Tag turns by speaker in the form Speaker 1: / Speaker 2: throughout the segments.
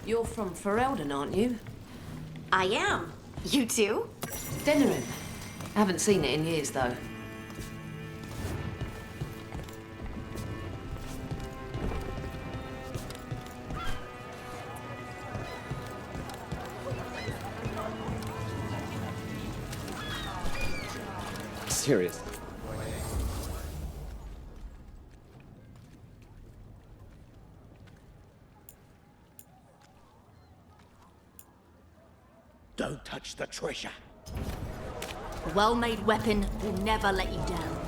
Speaker 1: You're from Ferelden, aren't you?
Speaker 2: I am. You too?
Speaker 1: Denerim. Haven't seen it in years, though.
Speaker 3: Serious.
Speaker 4: Don't touch the treasure.
Speaker 2: A well-made weapon will never let you down.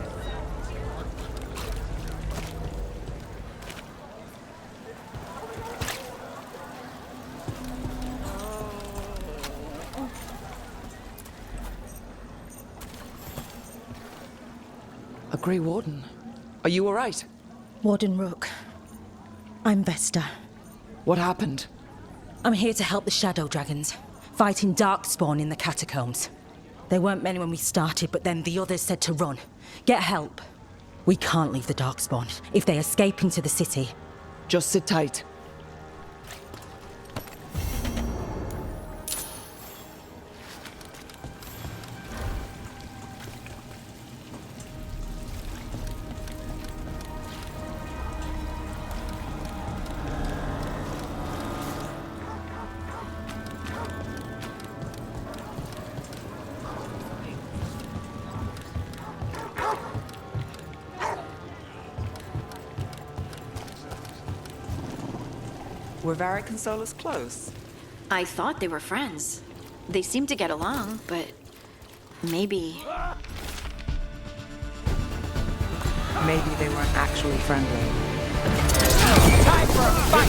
Speaker 5: A Grey Warden. Are you all right?
Speaker 6: Warden Rook. I'm Vesta.
Speaker 5: What happened?
Speaker 6: I'm here to help the Shadow Dragons, fighting Darkspawn in the catacombs. There weren't many when we started, but then the others said to run. Get help. We can't leave the Darkspawn. If they escape into the city...
Speaker 5: Just sit tight.
Speaker 7: Were Varric and Solus close?
Speaker 2: I thought they were friends. They seemed to get along, but maybe...
Speaker 7: Maybe they weren't actually friendly.
Speaker 5: Time for a fight!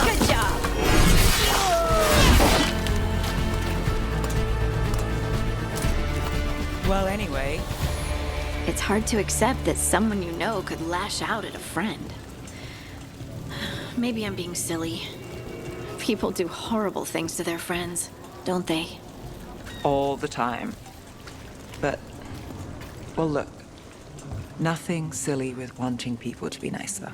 Speaker 2: Good job!
Speaker 7: Well, anyway,
Speaker 2: It's hard to accept that someone you know could lash out at a friend. Maybe I'm being silly. People do horrible things to their friends, don't they?
Speaker 7: all the time. But, well, look. Nothing silly with wanting people to be nicer.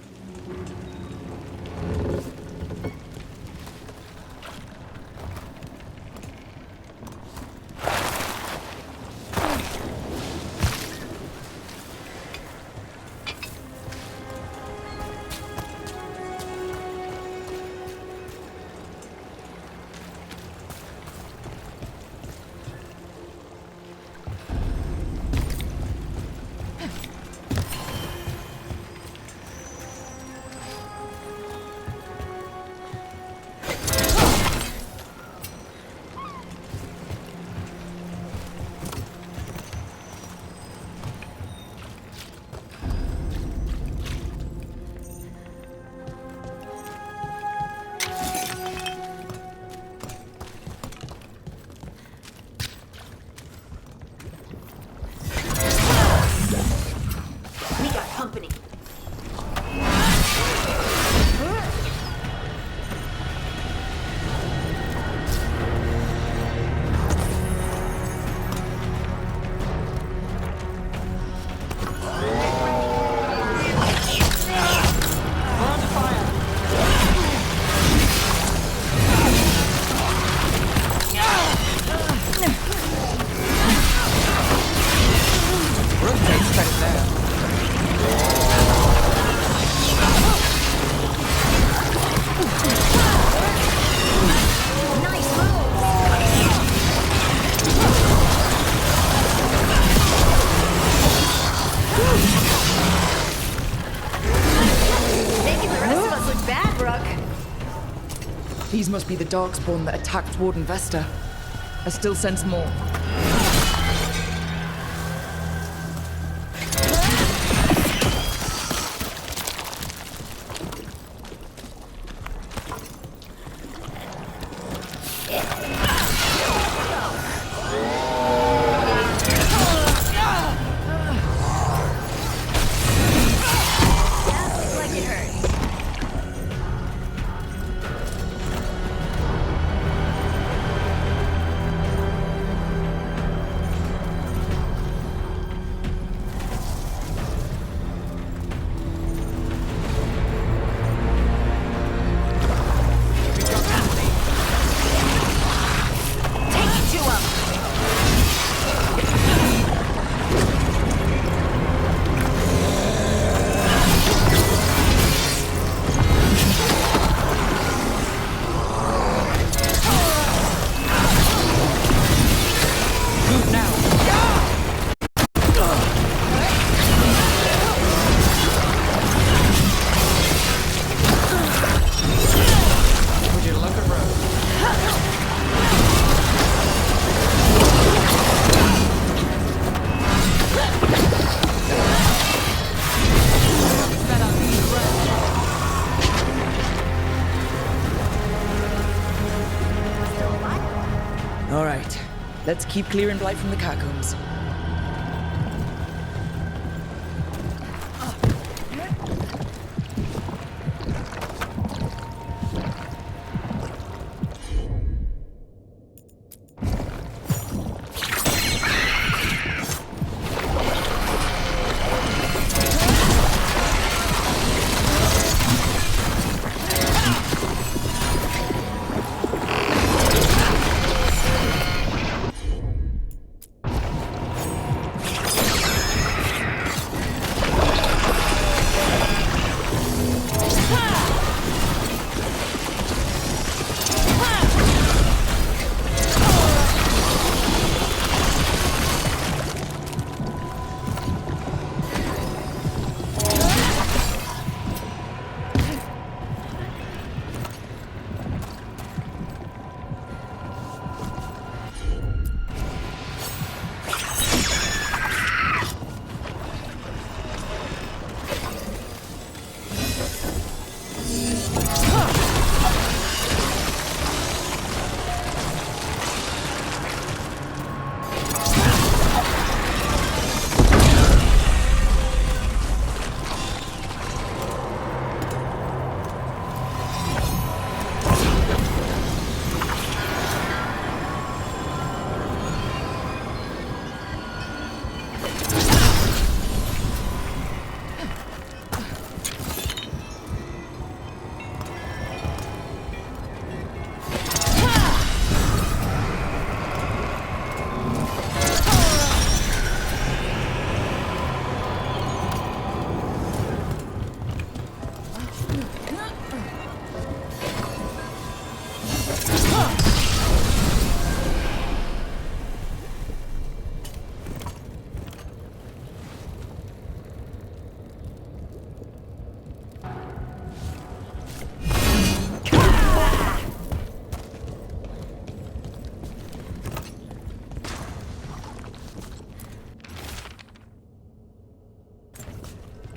Speaker 2: We got company.
Speaker 7: Brooke takes credit there.
Speaker 2: Nice move! Making the rest of us look bad, Brooke.
Speaker 5: These must be the Darkspawn that attacked Warden Vesta. I still sense more.
Speaker 2: Like it hurt.
Speaker 5: Let's keep clearing Blight from the catacombs.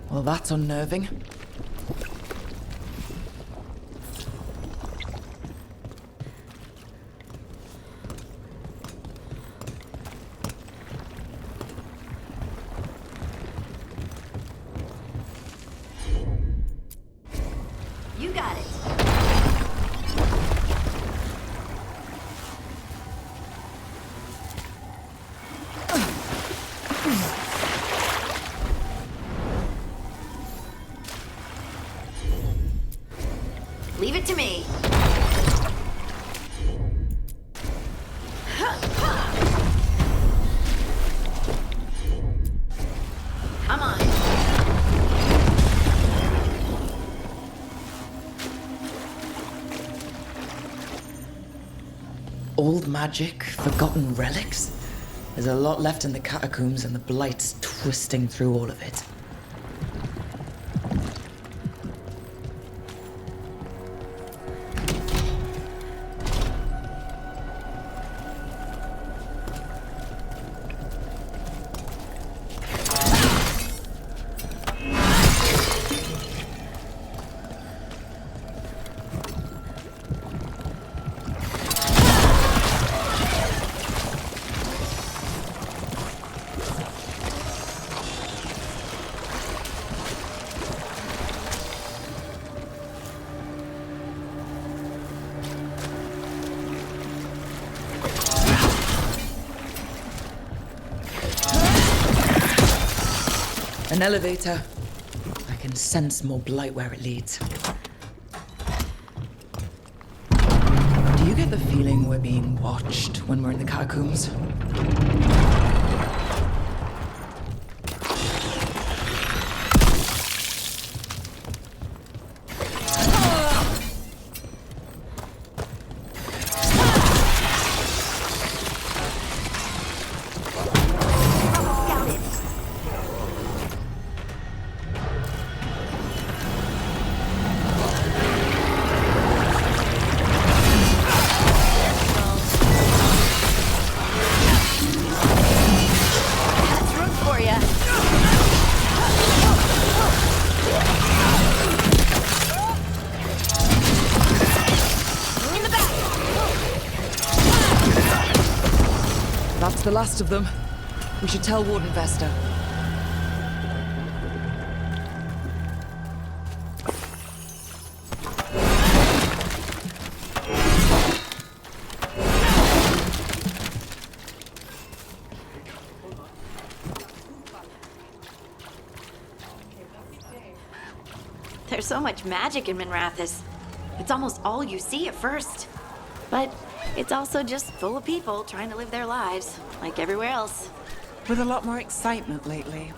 Speaker 5: Well, that's unnerving.
Speaker 1: You got it. Leave it to me. I'm on it.
Speaker 5: Old magic, forgotten relics. There's a lot left in the catacombs, and the Blight's twisting through all of it. An elevator. I can sense more Blight where it leads. Do you get the feeling we're being watched when we're in the catacombs? the last of them. We should tell Warden Vesta.
Speaker 2: There's so much magic in Minrathous. It's almost all you see at first. But it's also just full of people trying to live their lives, like everywhere else.
Speaker 7: With a lot more excitement lately.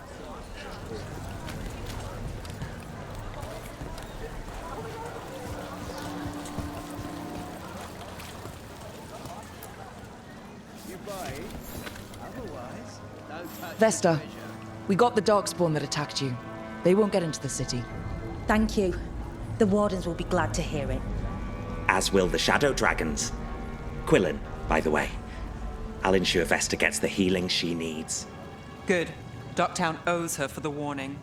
Speaker 5: Vesta, we got the darkspawn that attacked you. They won't get into the city.
Speaker 6: Thank you. The Wardens will be glad to hear it.
Speaker 4: As will the Shadow Dragons. Quillen, by the way. I'll ensure Vesta gets the healing she needs.
Speaker 7: Good. Docktown owes her for the warning.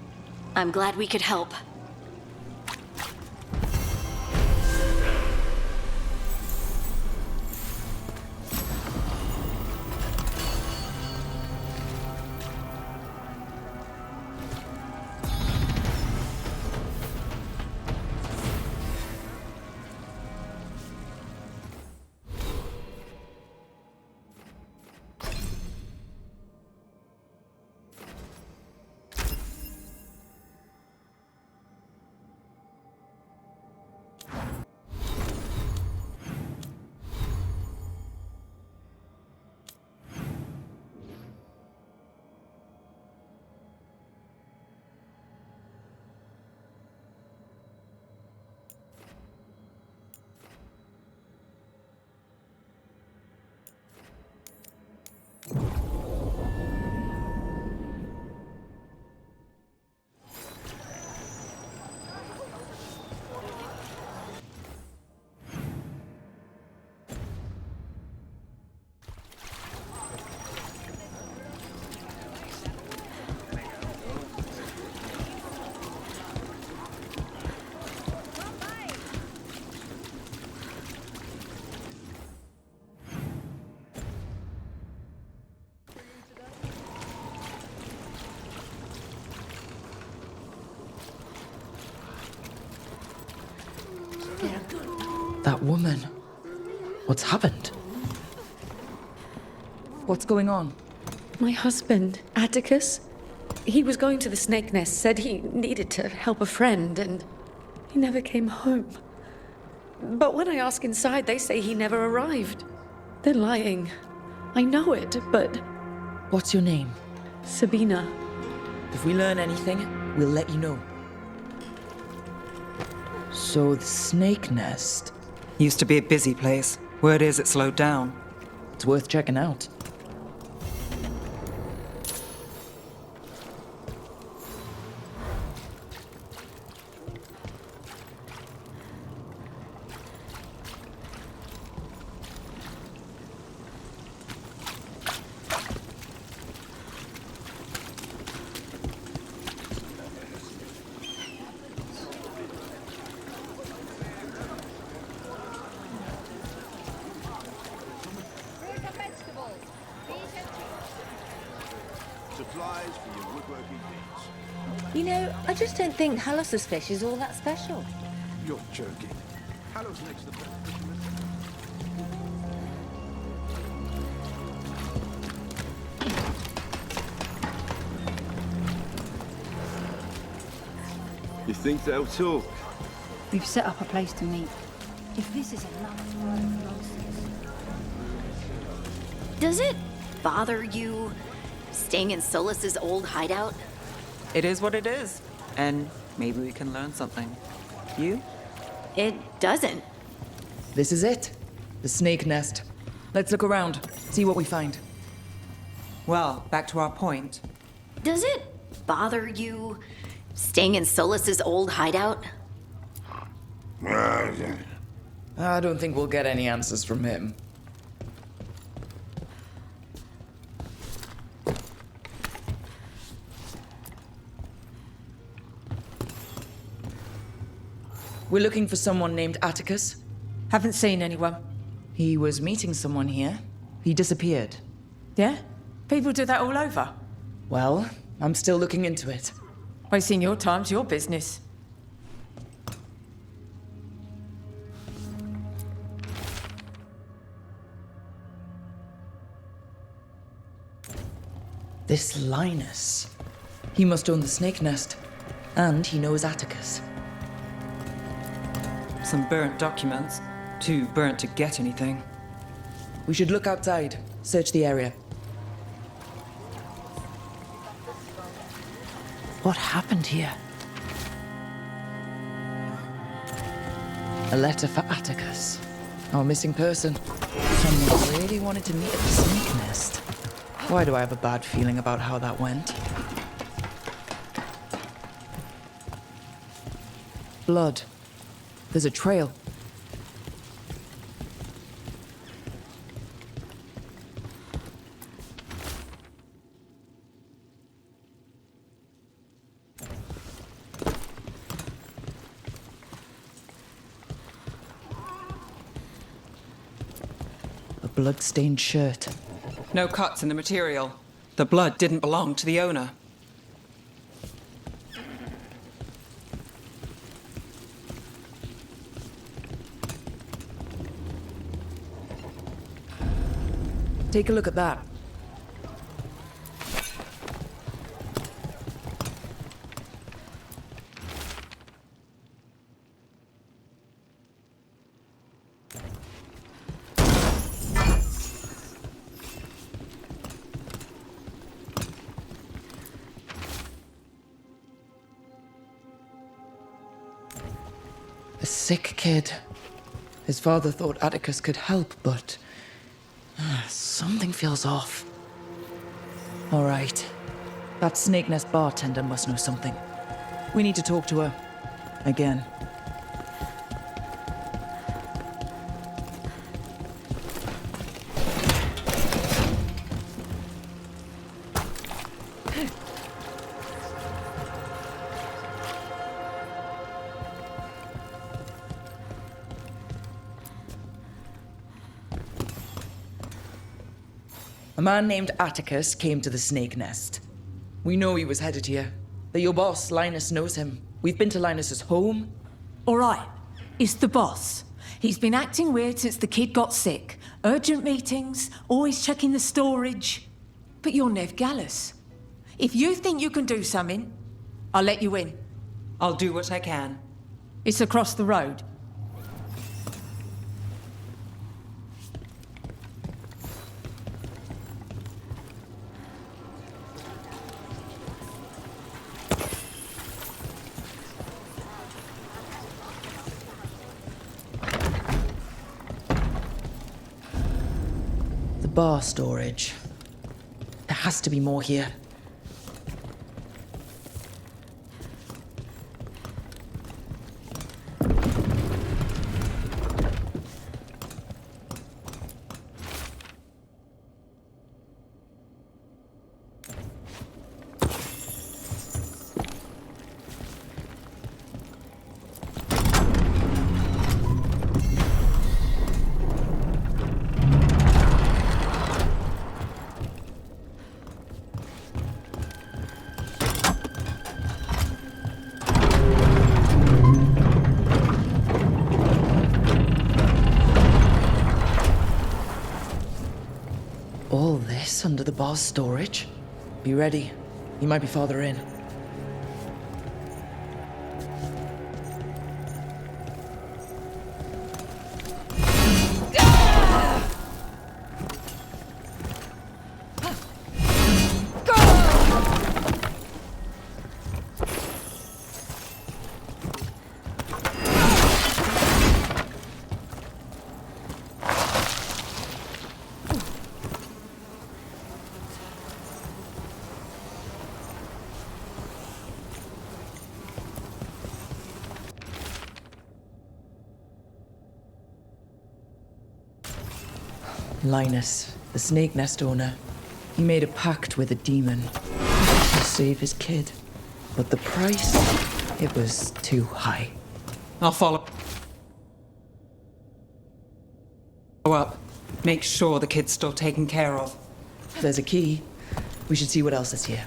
Speaker 2: I'm glad we could help.
Speaker 5: That woman. What's happened? What's going on?
Speaker 3: My husband, Atticus, he was going to the Snake Nest, said he needed to help a friend, and he never came home. But when I ask inside, they say he never arrived. They're lying. I know it, but
Speaker 5: What's your name?
Speaker 3: Sabina,
Speaker 5: If we learn anything, we'll let you know. So the Snake Nest.
Speaker 7: Used to be a busy place. Word is it slowed down.
Speaker 5: It's worth checking out.
Speaker 8: Supplies for your woodworking needs.
Speaker 9: You know, I just don't think Halos's fish is all that special.
Speaker 8: You're joking. Hallows next to the best. You think they'll talk?
Speaker 10: We've set up a place to meet. If this is enough nonsense.
Speaker 2: Does it bother you staying in Solus's old hideout?
Speaker 7: It is what it is. And maybe we can learn something. You?
Speaker 2: It doesn't.
Speaker 5: This is it. The Snake Nest. Let's look around, see what we find.
Speaker 7: Well, back to our point.
Speaker 2: Does it bother you staying in Solus's old hideout?
Speaker 5: I don't think we'll get any answers from him. We're looking for someone named Atticus.
Speaker 6: Haven't seen anyone.
Speaker 5: He was meeting someone here. He disappeared.
Speaker 6: Yeah?
Speaker 11: People do that all over.
Speaker 5: Well, I'm still looking into it.
Speaker 11: Wasting your time's your business.
Speaker 5: This Linus. He must own the snake nest. And he knows Atticus.
Speaker 7: Some burnt documents. Too burnt to get anything.
Speaker 5: We should look outside. Search the area.
Speaker 7: What happened here?
Speaker 5: A letter for Atticus. Our missing person. Someone really wanted to meet at the snake nest. Why do I have a bad feeling about how that went? Blood. There's a trail. A blood-stained shirt.
Speaker 7: No cuts in the material. The blood didn't belong to the owner.
Speaker 5: Take a look at that. A sick kid. His father thought Atticus could help, but something feels off. All right. That snake nest bartender must know something. We need to talk to her. Again. A man named Atticus came to the snake nest. We know he was headed here. That your boss, Linus, knows him. We've been to Linus's home.
Speaker 11: All right, it's the boss. He's been acting weird since the kid got sick. Urgent meetings, always checking the storage. But you're Nev Gallus. If you think you can do something, I'll let you in.
Speaker 7: I'll do what I can.
Speaker 11: It's across the road.
Speaker 5: Bar storage. There has to be more here. All this under the bar's storage? Be ready. He might be farther in. Linus, the snake nest owner. He made a pact with a demon to save his kid. But the price, it was too high.
Speaker 7: I'll follow. Go up. Make sure the kid's still taken care of.
Speaker 5: There's a key. We should see what else is here.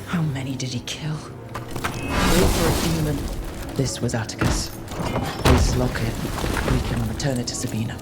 Speaker 5: How many did he kill? Wait for a human. This was Atticus. This locket. We can return it to Sabina.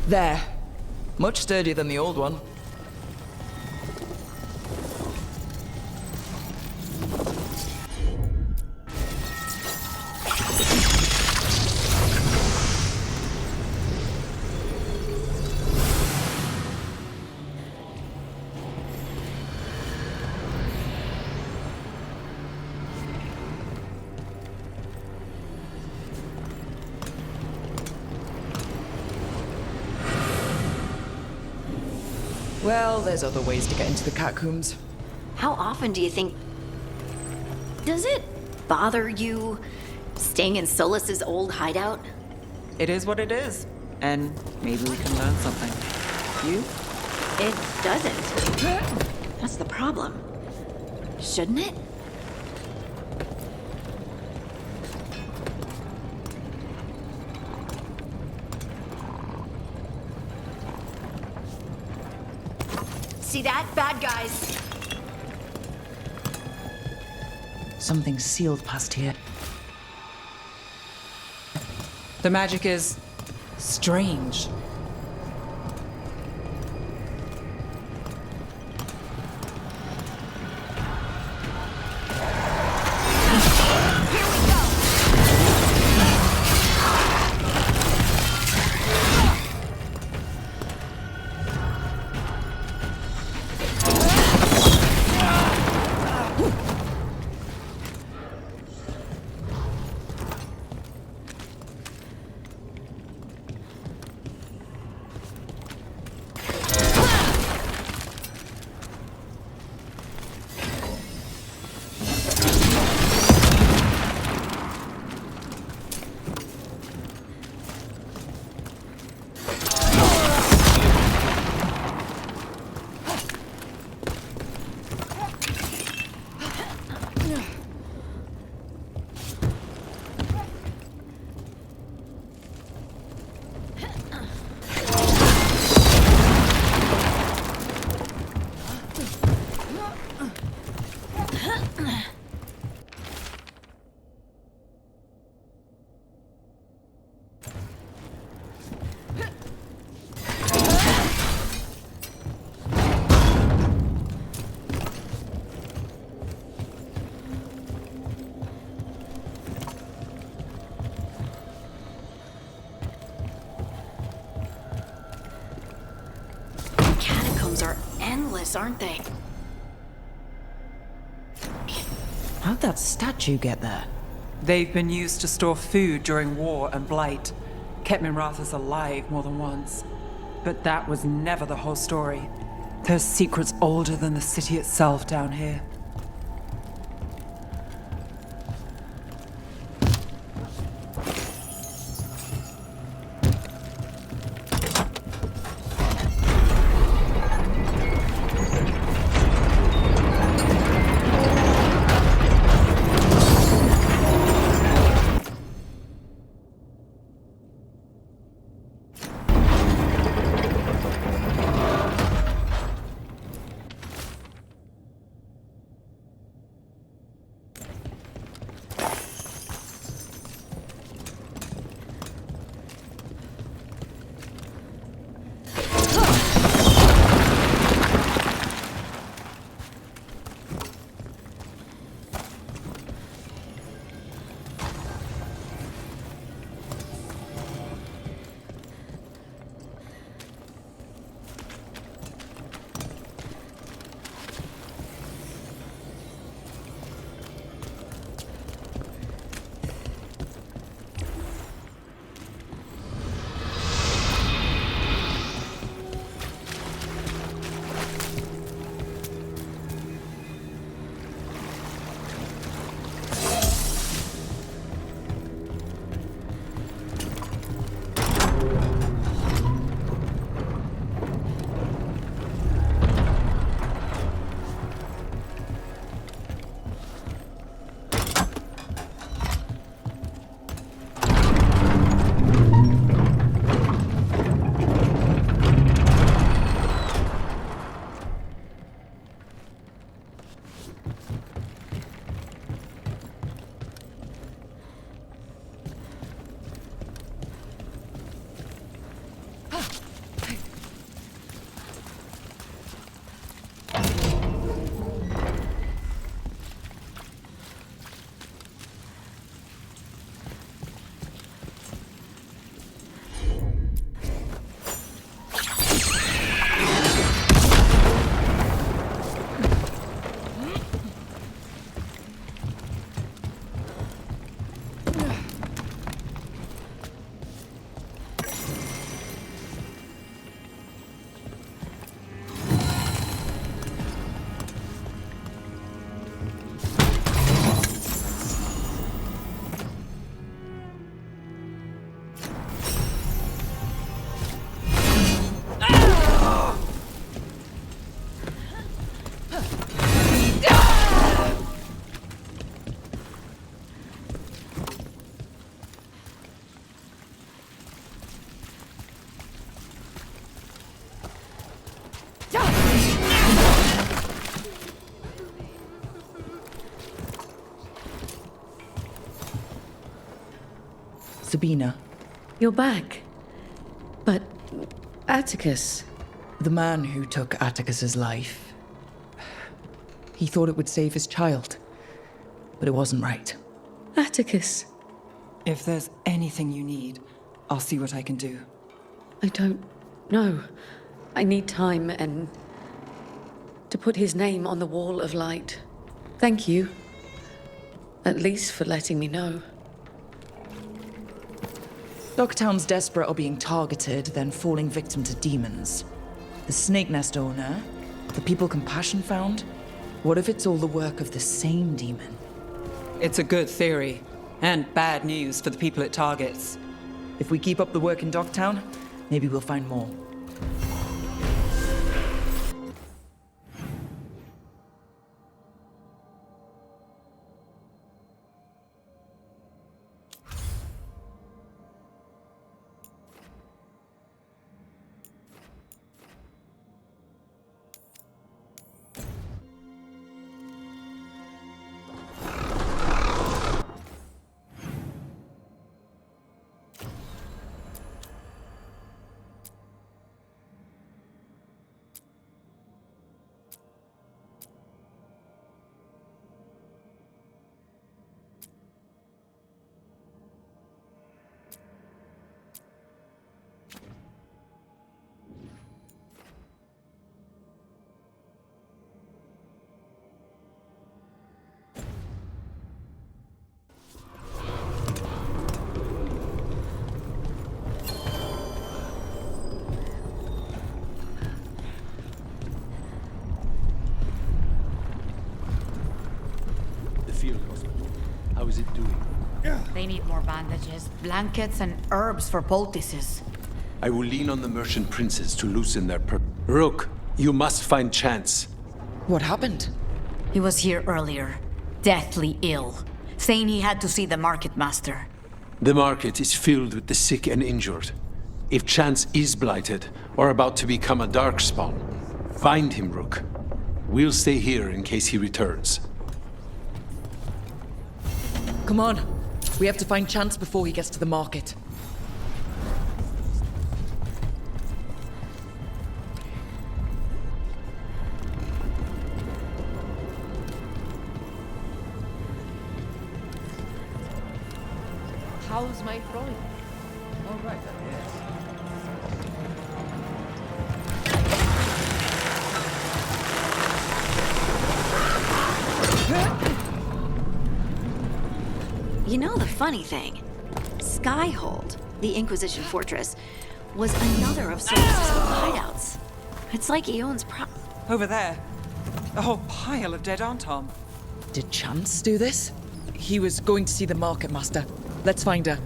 Speaker 5: There. Much sturdier than the old one. Well, there's other ways to get into the catacombs.
Speaker 2: How often do you think... Does it bother you staying in Solus's old hideout?
Speaker 7: It is what it is. And maybe we can learn something. You?
Speaker 2: It doesn't. That's the problem. Shouldn't it?
Speaker 1: See that? Bad guys.
Speaker 5: Something sealed past here.
Speaker 7: The magic is strange.
Speaker 2: Are endless, aren't they?
Speaker 5: How'd that statue get there?
Speaker 7: They've been used to store food during war and blight. Kept Minrathous alive more than once. But that was never the whole story. There's secrets older than the city itself down here.
Speaker 5: Sabina.
Speaker 3: You're back. But Atticus.
Speaker 5: The man who took Atticus's life. He thought it would save his child. But it wasn't right.
Speaker 3: Atticus.
Speaker 7: If there's anything you need, I'll see what I can do.
Speaker 3: I don't know. I need time and to put his name on the wall of light. Thank you. At least for letting me know.
Speaker 5: Dogtown's desperate are being targeted, then falling victim to demons. The Snake Nest owner, the people Compassion found. What if it's all the work of the same demon?
Speaker 7: It's a good theory, and bad news for the people it targets.
Speaker 5: If we keep up the work in Dogtown, maybe we'll find more.
Speaker 8: Field hospital. How is it doing?
Speaker 1: They need more bandages, blankets, and herbs for poultices.
Speaker 8: I will lean on the merchant princes to loosen their Rook, you must find Chance.
Speaker 5: What happened?
Speaker 1: He was here earlier, deathly ill, saying he had to see the market master.
Speaker 8: The market is filled with the sick and injured. If Chance is blighted, or about to become a darkspawn, find him, Rook. We'll stay here in case he returns.
Speaker 5: Come on. We have to find Chance before he gets to the market.
Speaker 12: How's my throwing? All right,
Speaker 2: You know the funny thing? Skyhold, the Inquisition fortress, was another of Solus's hideouts. It's like he owns
Speaker 7: Over there. A whole pile of dead Antom.
Speaker 5: Did Chance do this? He was going to see the market master. Let's find her.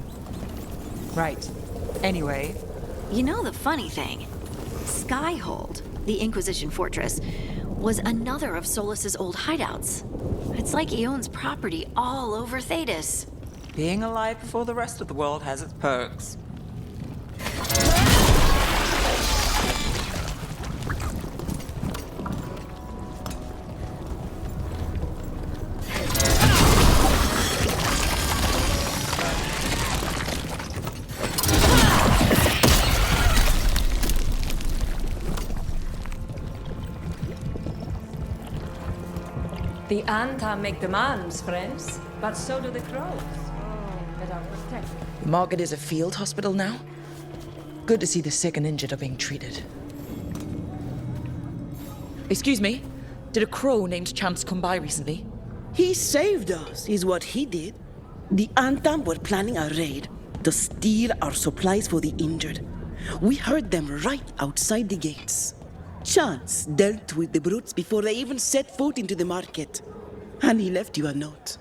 Speaker 7: Right. Anyway.
Speaker 2: You know the funny thing? Skyhold, the Inquisition fortress, was another of Solus's old hideouts. It's like he owns property all over Thedas.
Speaker 7: Being alive before the rest of the world has its perks.
Speaker 12: The Anta make demands, friends, but so do the crows. That are protected.
Speaker 5: The market is a field hospital now. Good to see the sick and injured are being treated. Excuse me, did a crow named Chance come by recently?
Speaker 13: He saved us, is what he did. The Antam were planning a raid to steal our supplies for the injured. We heard them right outside the gates. Chance dealt with the brutes before they even set foot into the market. And he left you a note.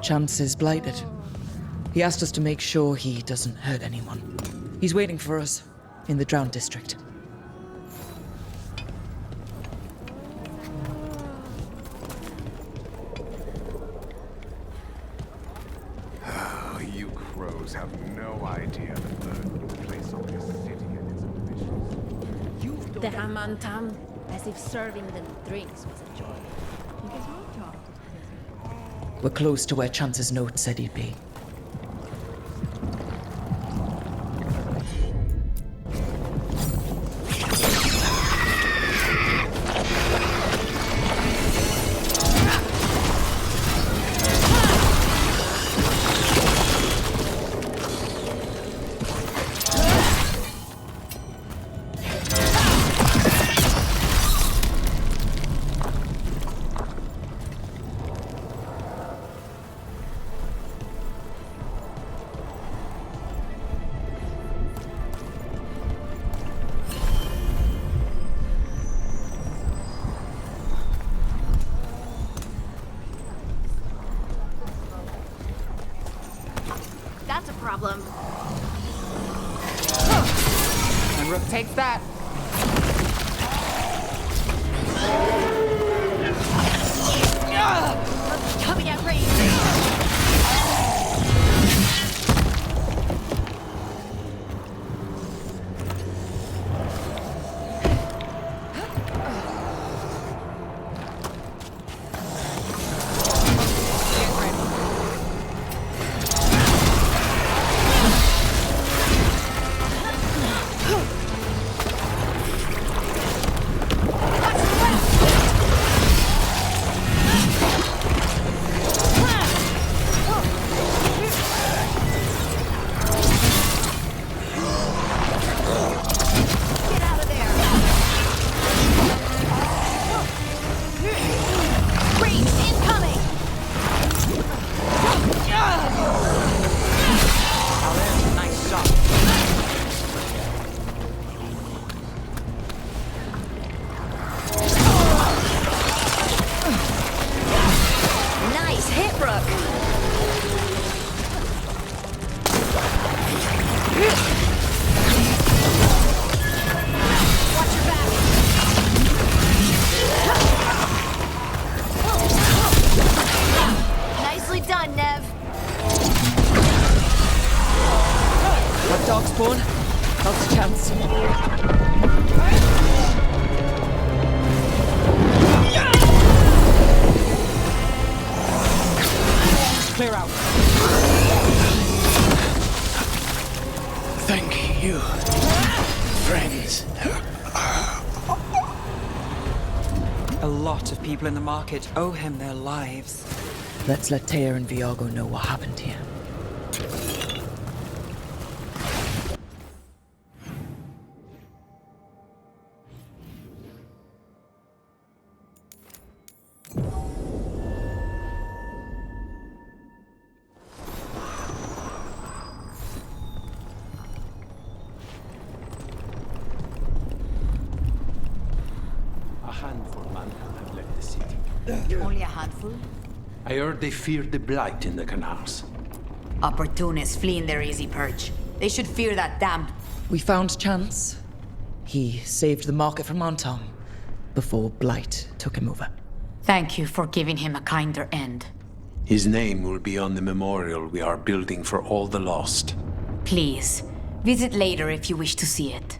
Speaker 5: Chance is blighted. He asked us to make sure he doesn't hurt anyone. He's waiting for us in the Drowned District.
Speaker 14: crows have no idea the burden you place on this city and its ambitions.
Speaker 9: The Hamantam, as if serving them drinks was a joy.
Speaker 5: We're close to where Chance's note said he'd be.
Speaker 2: That's a problem.
Speaker 15: And Rook takes that.
Speaker 2: Coming at range. Nice hit, Rook. Watch your back. Nicely done, Nev.
Speaker 5: That dog spawn? That's a chance.
Speaker 15: Clear out.
Speaker 16: Thank you, friends.
Speaker 7: A lot of people in the market owe him their lives.
Speaker 5: Let's let Taya and Viago know what happened here.
Speaker 8: A handful man have left the city.
Speaker 1: Only a handful?
Speaker 8: I heard they feared the blight in the canals.
Speaker 1: Opportunists fleeing their easy perch. They should fear that damn.
Speaker 5: We found Chance. He saved the market from Montom before Blight took him over.
Speaker 1: Thank you for giving him a kinder end.
Speaker 8: His name will be on the memorial we are building for all the lost.
Speaker 1: Please, visit later if you wish to see it.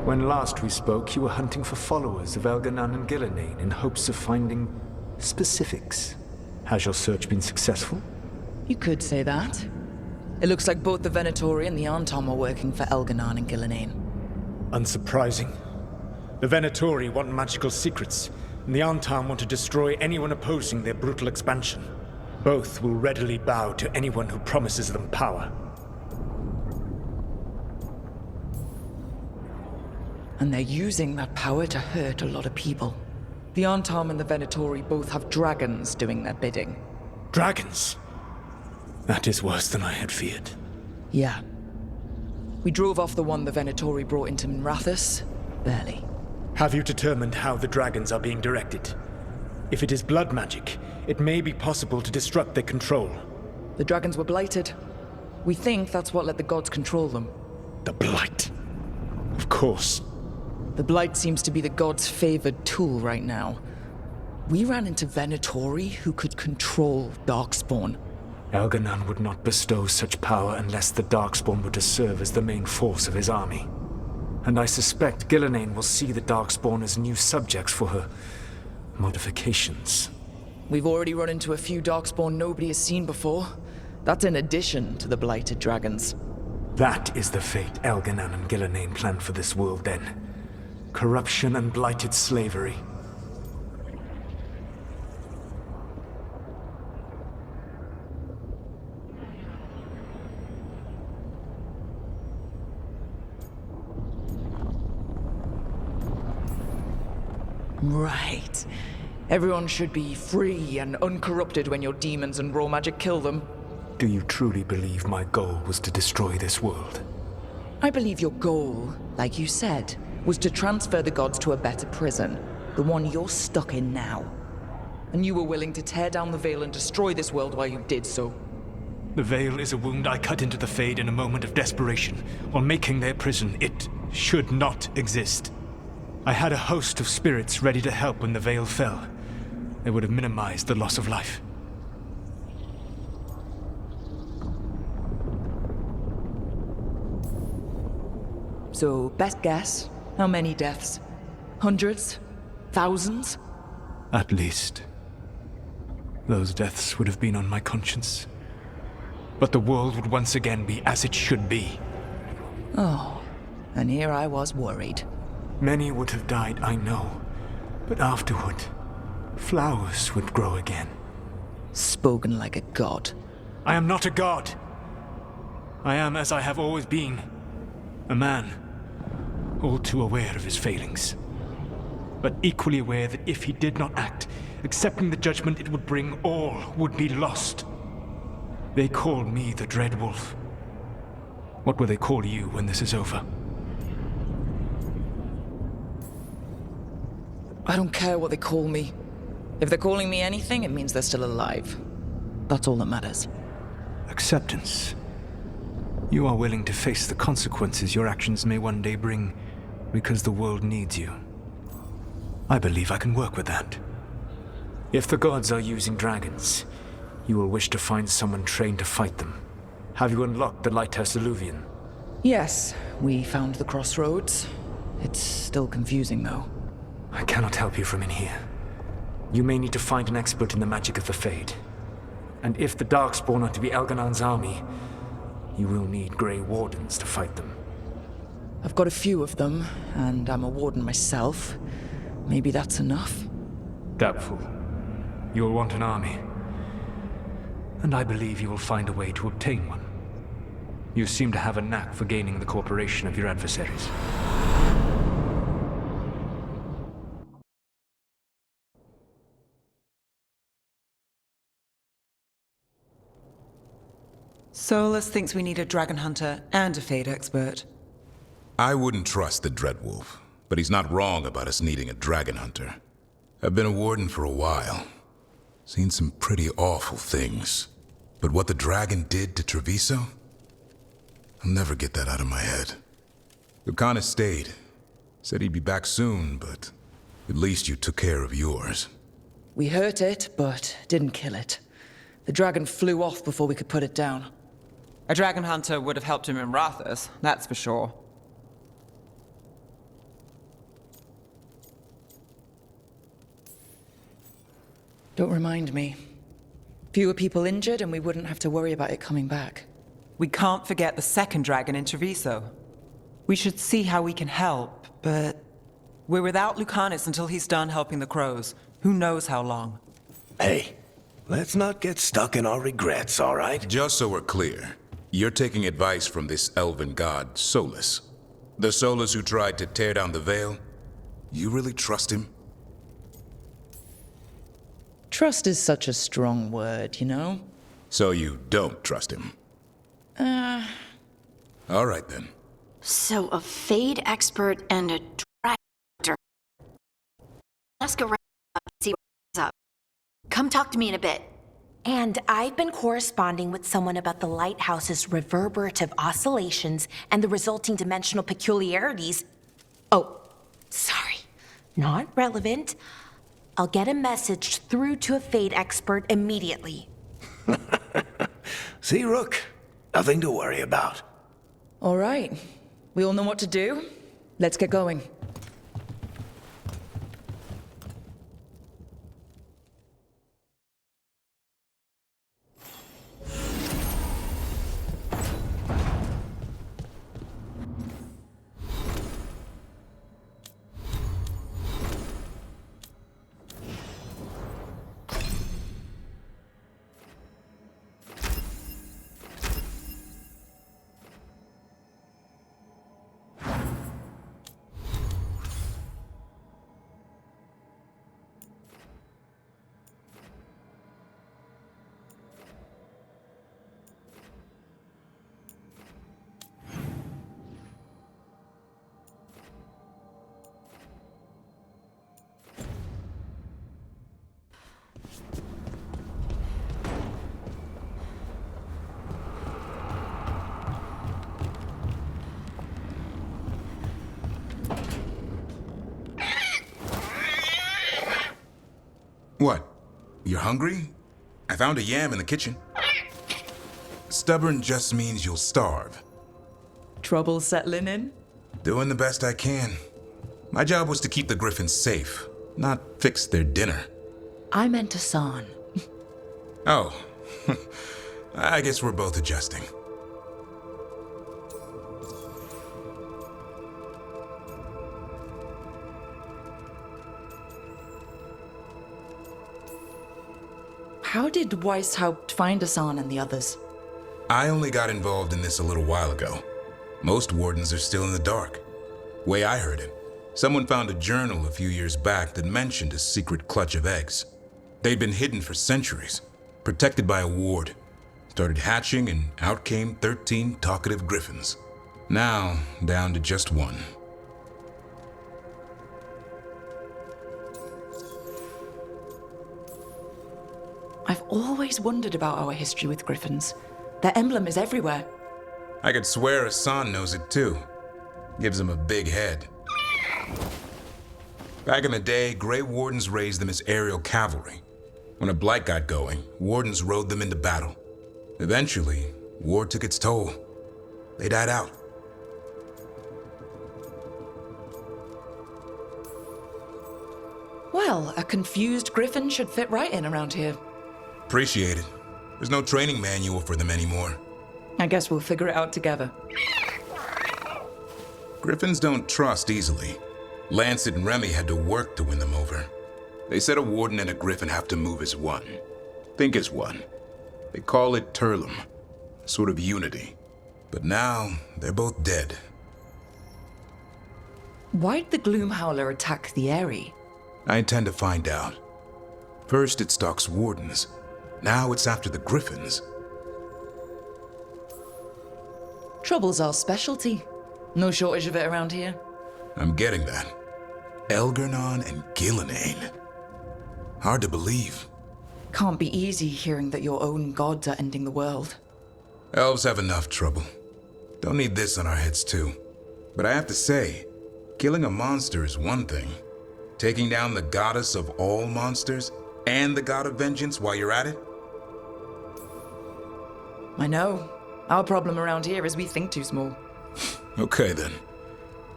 Speaker 14: When last we spoke, you were hunting for followers of Elganan and Gillenane in hopes of finding specifics. Has your search been successful?
Speaker 5: You could say that. It looks like both the Venatori and the Anton are working for Elganan and Gillenane.
Speaker 16: Unsurprising. The Venatori want magical secrets, and the Anton want to destroy anyone opposing their brutal expansion. Both will readily bow to anyone who promises them power.
Speaker 5: And they're using that power to hurt a lot of people. The Antam and the Venatori both have dragons doing their bidding.
Speaker 16: Dragons? That is worse than I had feared.
Speaker 5: Yeah. We drove off the one the Venatori brought into Minrathous. Barely.
Speaker 16: Have you determined how the dragons are being directed? If it is blood magic, it may be possible to disrupt their control.
Speaker 5: The dragons were blighted. We think that's what let the gods control them.
Speaker 16: The Blight. Of course.
Speaker 5: The Blight seems to be the gods' favored tool right now. We ran into Venatori who could control Darkspawn.
Speaker 16: Elganan would not bestow such power unless the Darkspawn were to serve as the main force of his army. And I suspect Gillenane will see the Darkspawn as new subjects for her modifications.
Speaker 5: We've already run into a few Darkspawn nobody has seen before. That's in addition to the blighted dragons.
Speaker 16: That is the fate Elganan and Gillenane planned for this world then. Corruption and blighted slavery.
Speaker 5: Right. Everyone should be free and uncorrupted when your demons and raw magic kill them.
Speaker 16: Do you truly believe my goal was to destroy this world?
Speaker 5: I believe your goal, like you said, was to transfer the gods to a better prison, the one you're stuck in now. And you were willing to tear down the Veil and destroy this world while you did so.
Speaker 16: The Veil is a wound I cut into the Fade in a moment of desperation, while making their prison. It should not exist. I had a host of spirits ready to help when the Veil fell. They would have minimized the loss of life.
Speaker 5: So, best guess, how many deaths? Hundreds? Thousands?
Speaker 16: At least. Those deaths would have been on my conscience. But the world would once again be as it should be.
Speaker 5: Oh, and here I was worried.
Speaker 16: Many would have died, I know. But afterward, flowers would grow again.
Speaker 5: Spoken like a god.
Speaker 16: I am not a god. I am as I have always been. A man. All too aware of his failings. But equally aware that if he did not act, accepting the judgment it would bring, all would be lost. They call me the Dread Wolf. What will they call you when this is over?
Speaker 5: I don't care what they call me. If they're calling me anything, it means they're still alive. That's all that matters.
Speaker 16: Acceptance. You are willing to face the consequences your actions may one day bring because the world needs you. I believe I can work with that. If the gods are using dragons, you will wish to find someone trained to fight them. Have you unlocked the Lighthouse Illuvian?
Speaker 5: Yes, we found the crossroads. It's still confusing, though.
Speaker 16: I cannot help you from in here. You may need to find an expert in the magic of the Fade. And if the Darkspawn are to be Elganan's army, you will need Grey Wardens to fight them.
Speaker 5: I've got a few of them, and I'm a warden myself. Maybe that's enough?
Speaker 16: Doubtful. You'll want an army. And I believe you will find a way to obtain one. You seem to have a knack for gaining the cooperation of your adversaries.
Speaker 7: Solus thinks we need a dragon hunter and a Fade expert.
Speaker 17: I wouldn't trust the Dreadwolf, but he's not wrong about us needing a dragon hunter. I've been a warden for a while. Seen some pretty awful things. But what the dragon did to Treviso? I'll never get that out of my head. Lucanus stayed. Said he'd be back soon, but at least you took care of yours.
Speaker 5: We hurt it, but didn't kill it. The dragon flew off before we could put it down.
Speaker 7: A dragon hunter would have helped him in Rathus, that's for sure.
Speaker 5: Don't remind me. Fewer people injured and we wouldn't have to worry about it coming back.
Speaker 7: We can't forget the second dragon in Treviso. We should see how we can help, but we're without Lucanus until he's done helping the crows. Who knows how long?
Speaker 18: Hey, let's not get stuck in our regrets, all right?
Speaker 17: Just so we're clear, you're taking advice from this elven god, Solus. The Solus who tried to tear down the Veil? You really trust him?
Speaker 5: Trust is such a strong word, you know?
Speaker 17: So you don't trust him? All right then.
Speaker 2: So a Fade expert and a dragon hunter. Ask around, see what's up. Come talk to me in a bit.
Speaker 19: And I've been corresponding with someone about the lighthouse's reverberative oscillations and the resulting dimensional peculiarities. Oh, sorry. Not relevant. I'll get a message through to a Fade expert immediately.
Speaker 18: See, Rook? Nothing to worry about.
Speaker 5: All right. We all know what to do. Let's get going.
Speaker 17: What? You're hungry? I found a yam in the kitchen. Stubborn just means you'll starve.
Speaker 5: Trouble settling in?
Speaker 17: Doing the best I can. My job was to keep the griffins safe, not fix their dinner.
Speaker 5: I meant Hassan.
Speaker 17: Oh. I guess we're both adjusting.
Speaker 5: How did Weishaupt find Hassan and the others?
Speaker 17: I only got involved in this a little while ago. Most wardens are still in the dark. Way I heard it, someone found a journal a few years back that mentioned a secret clutch of eggs. They'd been hidden for centuries, protected by a ward. Started hatching and out came 13 talkative griffins. Now, down to just one.
Speaker 5: I've always wondered about our history with griffins. Their emblem is everywhere.
Speaker 17: I could swear Hassan knows it too. Gives him a big head. Back in the day, Grey Wardens raised them as aerial cavalry. When a blight got going, Wardens rode them into battle. Eventually, war took its toll. They died out.
Speaker 5: Well, a confused griffin should fit right in around here.
Speaker 17: Appreciate it. There's no training manual for them anymore.
Speaker 5: I guess we'll figure it out together.
Speaker 17: Griffins don't trust easily. Lancet and Remy had to work to win them over. They said a warden and a griffin have to move as one. Think as one. They call it Turlum, a sort of unity. But now, they're both dead.
Speaker 5: Why'd the Gloomhowler attack the Eyrie?
Speaker 17: I intend to find out. First it stalks wardens. Now it's after the griffins.
Speaker 5: Trouble's our specialty. No shortage of it around here.
Speaker 17: I'm getting that. Elgarnon and Gillenane. Hard to believe.
Speaker 5: Can't be easy hearing that your own gods are ending the world.
Speaker 17: Elves have enough trouble. Don't need this on our heads too. But I have to say, killing a monster is one thing. Taking down the goddess of all monsters and the god of vengeance while you're at it?
Speaker 5: I know. Our problem around here is we think too small.
Speaker 17: Okay then.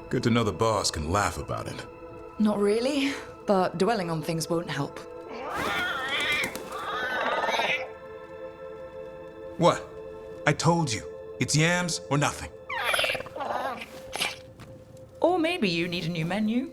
Speaker 17: Good to know the boss can laugh about it.
Speaker 5: Not really, but dwelling on things won't help.
Speaker 17: What? I told you. It's yams or nothing.
Speaker 5: Or maybe you need a new menu.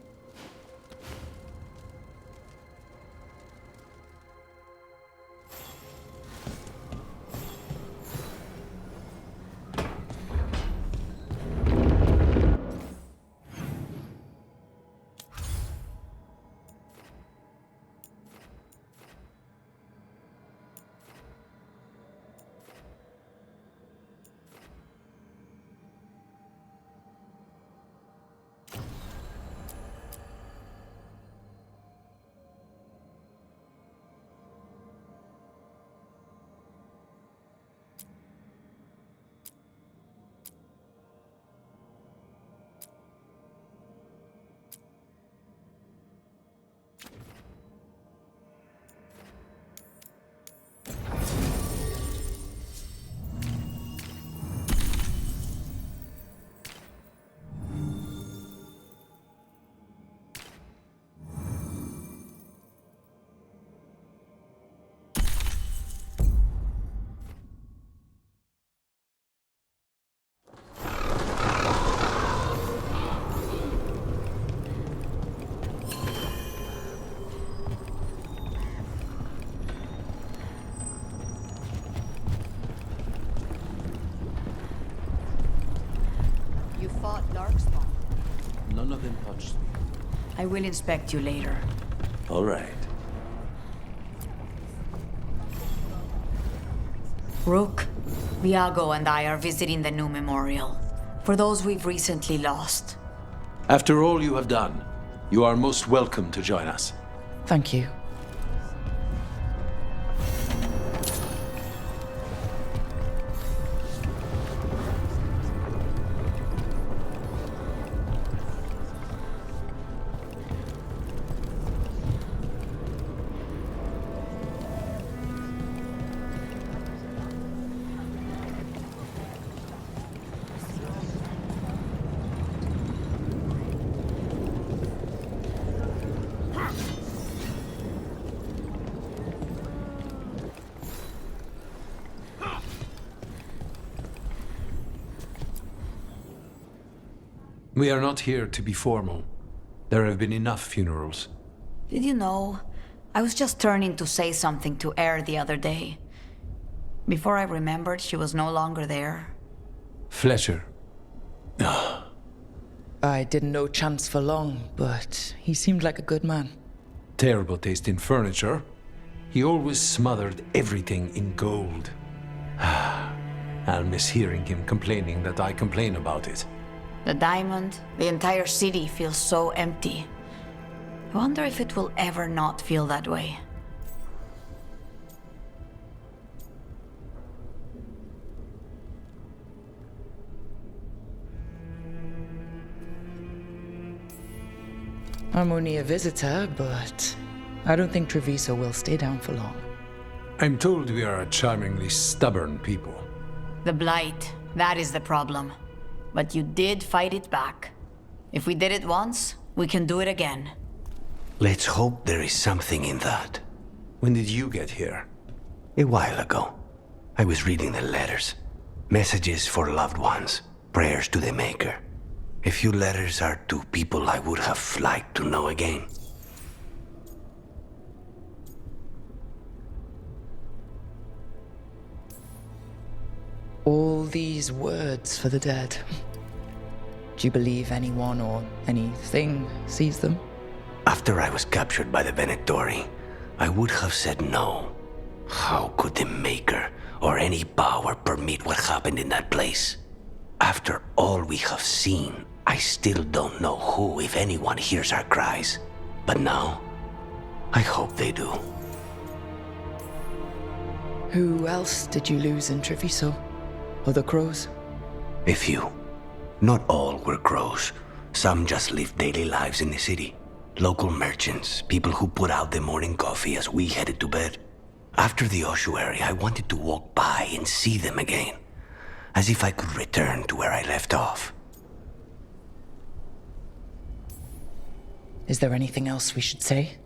Speaker 1: You fought Darkspawn.
Speaker 18: None of them touched me.
Speaker 1: I will inspect you later.
Speaker 18: All right.
Speaker 1: Rook, Viago and I are visiting the new memorial. For those we've recently lost.
Speaker 8: After all you have done, you are most welcome to join us.
Speaker 5: Thank you.
Speaker 8: We are not here to be formal. There have been enough funerals.
Speaker 1: Did you know? I was just turning to say something to Air the other day. Before I remembered, she was no longer there.
Speaker 8: Fletcher.
Speaker 5: I didn't know Chance for long, but he seemed like a good man.
Speaker 8: Terrible taste in furniture. He always smothered everything in gold. I'll miss hearing him complaining that I complain about it.
Speaker 1: The diamond, the entire city feels so empty. I wonder if it will ever not feel that way.
Speaker 5: I'm only a visitor, but I don't think Treviso will stay down for long.
Speaker 8: I'm told we are a charmingly stubborn people.
Speaker 1: The Blight, that is the problem. But you did fight it back. If we did it once, we can do it again.
Speaker 18: Let's hope there is something in that.
Speaker 8: When did you get here?
Speaker 18: A while ago. I was reading the letters. Messages for loved ones. Prayers to the Maker. A few letters are to people I would have liked to know again.
Speaker 5: All these words for the dead. Do you believe anyone or anything sees them?
Speaker 18: After I was captured by the Venatori, I would have said no. How could the Maker or any power permit what happened in that place? After all we have seen, I still don't know who, if anyone, hears our cries. But now, I hope they do.
Speaker 5: Who else did you lose in Treviso? Other crows?
Speaker 18: A few. Not all were crows. Some just lived daily lives in the city. Local merchants, people who put out the morning coffee as we headed to bed. After the ossuary, I wanted to walk by and see them again, as if I could return to where I left off.
Speaker 5: Is there anything else we should say?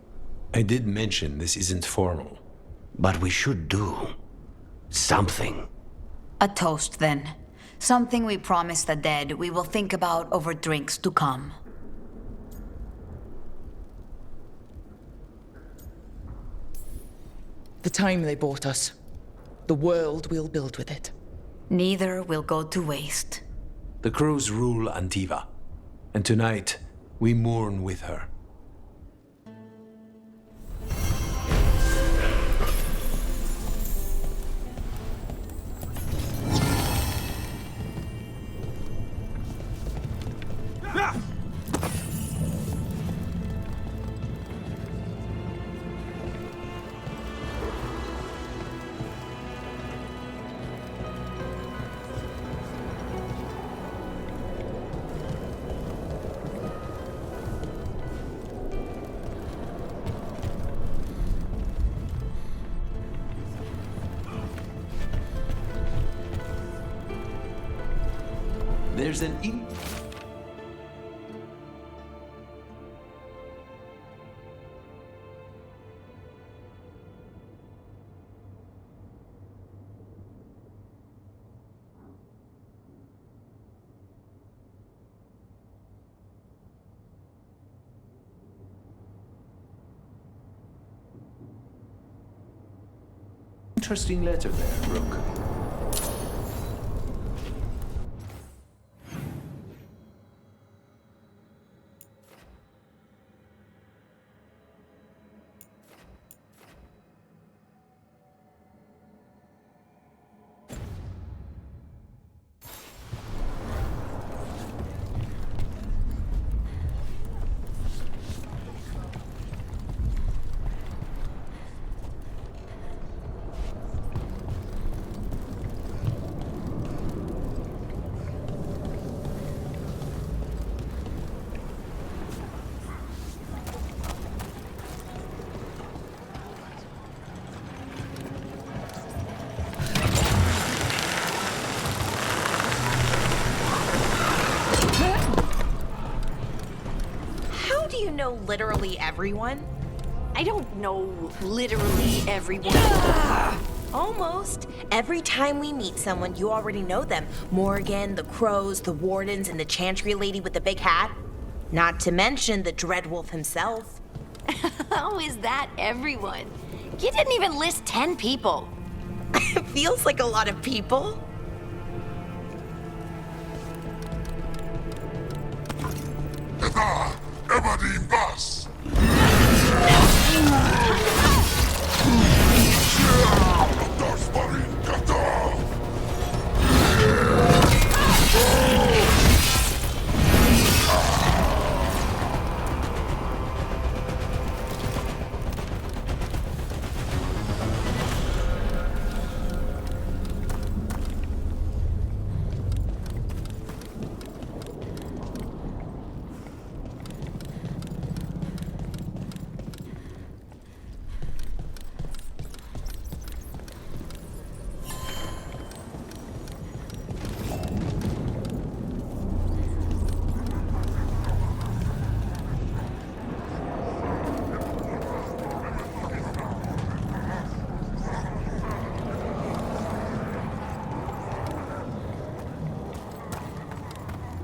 Speaker 8: I did mention this isn't formal.
Speaker 18: But we should do something.
Speaker 1: A toast, then. Something we promise the dead we will think about over drinks to come.
Speaker 5: The time they bought us. The world we'll build with it.
Speaker 1: Neither will go to waste.
Speaker 8: The crows rule Antiva, and tonight we mourn with her. There's an interesting letter there, Rook.
Speaker 19: Know literally everyone?
Speaker 2: I don't know literally everyone.
Speaker 19: Almost. Every time we meet someone, you already know them. Morgan, the crows, the wardens, and the chantry lady with the big hat. Not to mention the Dreadwolf himself.
Speaker 2: How is that everyone? You didn't even list 10 people.
Speaker 19: It feels like a lot of people.
Speaker 20: Ebadin Bus!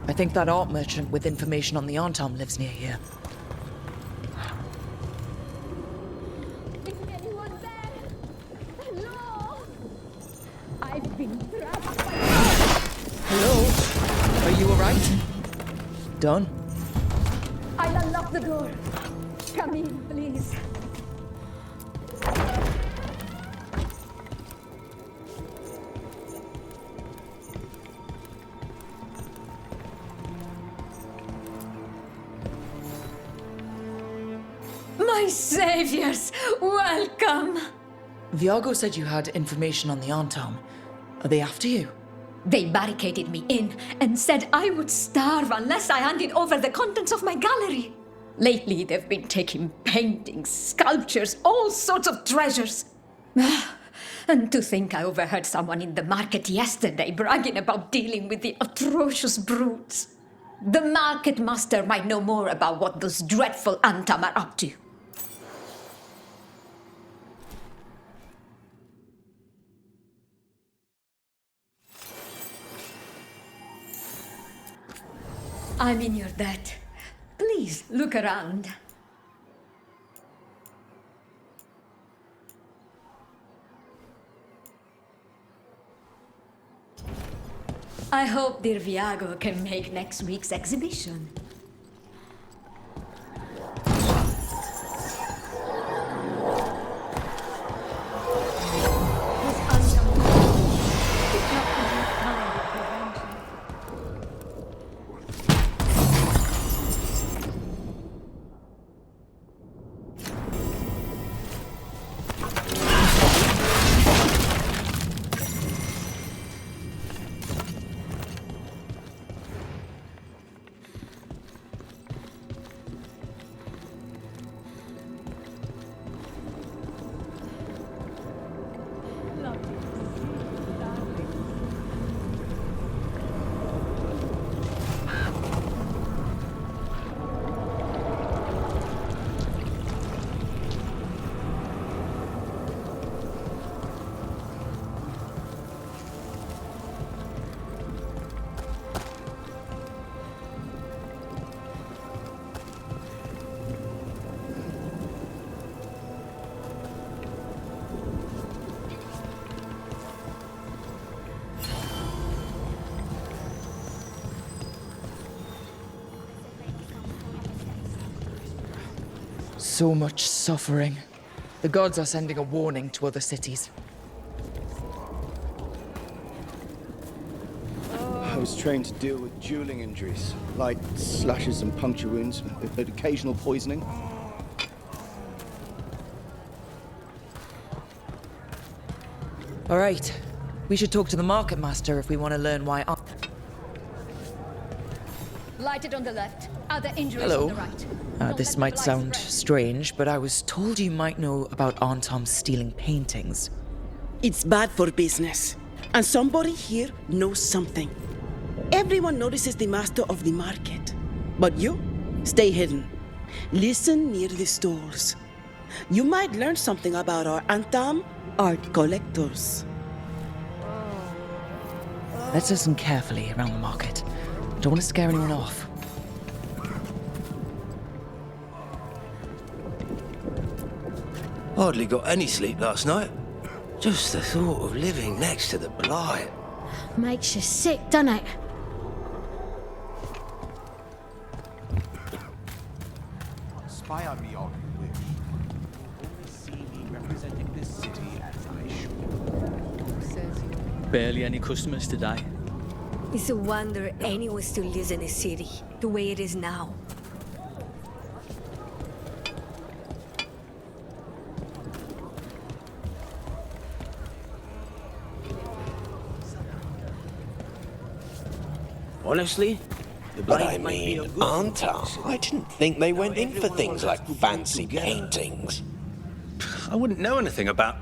Speaker 5: I think that art merchant with information on the Arntom lives near here.
Speaker 9: Is anyone there? Hello? I've been trapped by...
Speaker 5: Hello? Are you alright? Done?
Speaker 9: I'll unlock the door. Come in, please.
Speaker 11: saviors, welcome!
Speaker 5: Viago said you had information on the Antam. Are they after you?
Speaker 11: They barricaded me in and said I would starve unless I handed over the contents of my gallery. Lately, they've been taking paintings, sculptures, all sorts of treasures. And to think I overheard someone in the market yesterday bragging about dealing with the atrocious brutes. The market master might know more about what those dreadful Antam are up to. I'm in your debt. Please look around. I hope dear Viago can make next week's exhibition.
Speaker 5: So much suffering. The gods are sending a warning to other cities.
Speaker 21: I was trained to deal with dueling injuries, light slashes and puncture wounds, and occasional poisoning.
Speaker 5: All right. We should talk to the market master if we want to learn why.
Speaker 9: Lighted on the left, other injuries
Speaker 5: Hello.
Speaker 9: on the right.
Speaker 5: This might sound strange, but I was told you might know about Antam stealing paintings.
Speaker 13: It's bad for business. And somebody here knows something. Everyone notices the master of the market. But you, stay hidden. Listen near the stalls. You might learn something about our Antam art collectors.
Speaker 5: Let's listen carefully around the market. Don't want to scare anyone off.
Speaker 18: Hardly got any sleep last night. Just the thought of living next to the blight.
Speaker 9: Makes you sick, doesn't it?
Speaker 22: Spy on me all you wish. Only see me representing this city as I should.
Speaker 23: Barely any customers today.
Speaker 24: It's a wonder anyone still lives in a city the way it is now.
Speaker 18: Honestly, the
Speaker 25: But
Speaker 18: blight
Speaker 25: I
Speaker 18: might be a
Speaker 25: mean,
Speaker 18: good
Speaker 25: Antam. I didn't think they went in for things like fancy paintings.
Speaker 26: I wouldn't know anything about...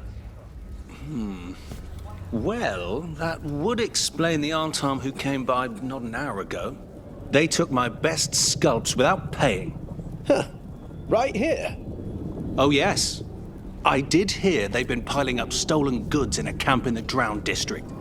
Speaker 26: Well, that would explain the Antam who came by not an hour ago. They took my best sculpts without paying.
Speaker 18: Huh. Right here?
Speaker 26: Oh, yes. I did hear they've been piling up stolen goods in a camp in the Drowned district.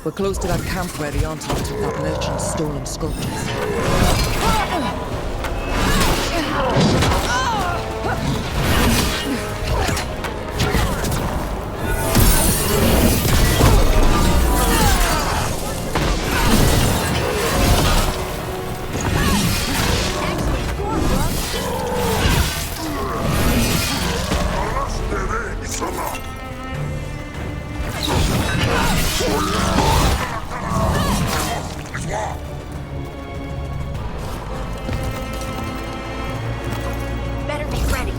Speaker 5: We're close to that camp where the Anton took that merchant's stolen sculptures.
Speaker 2: Better be ready.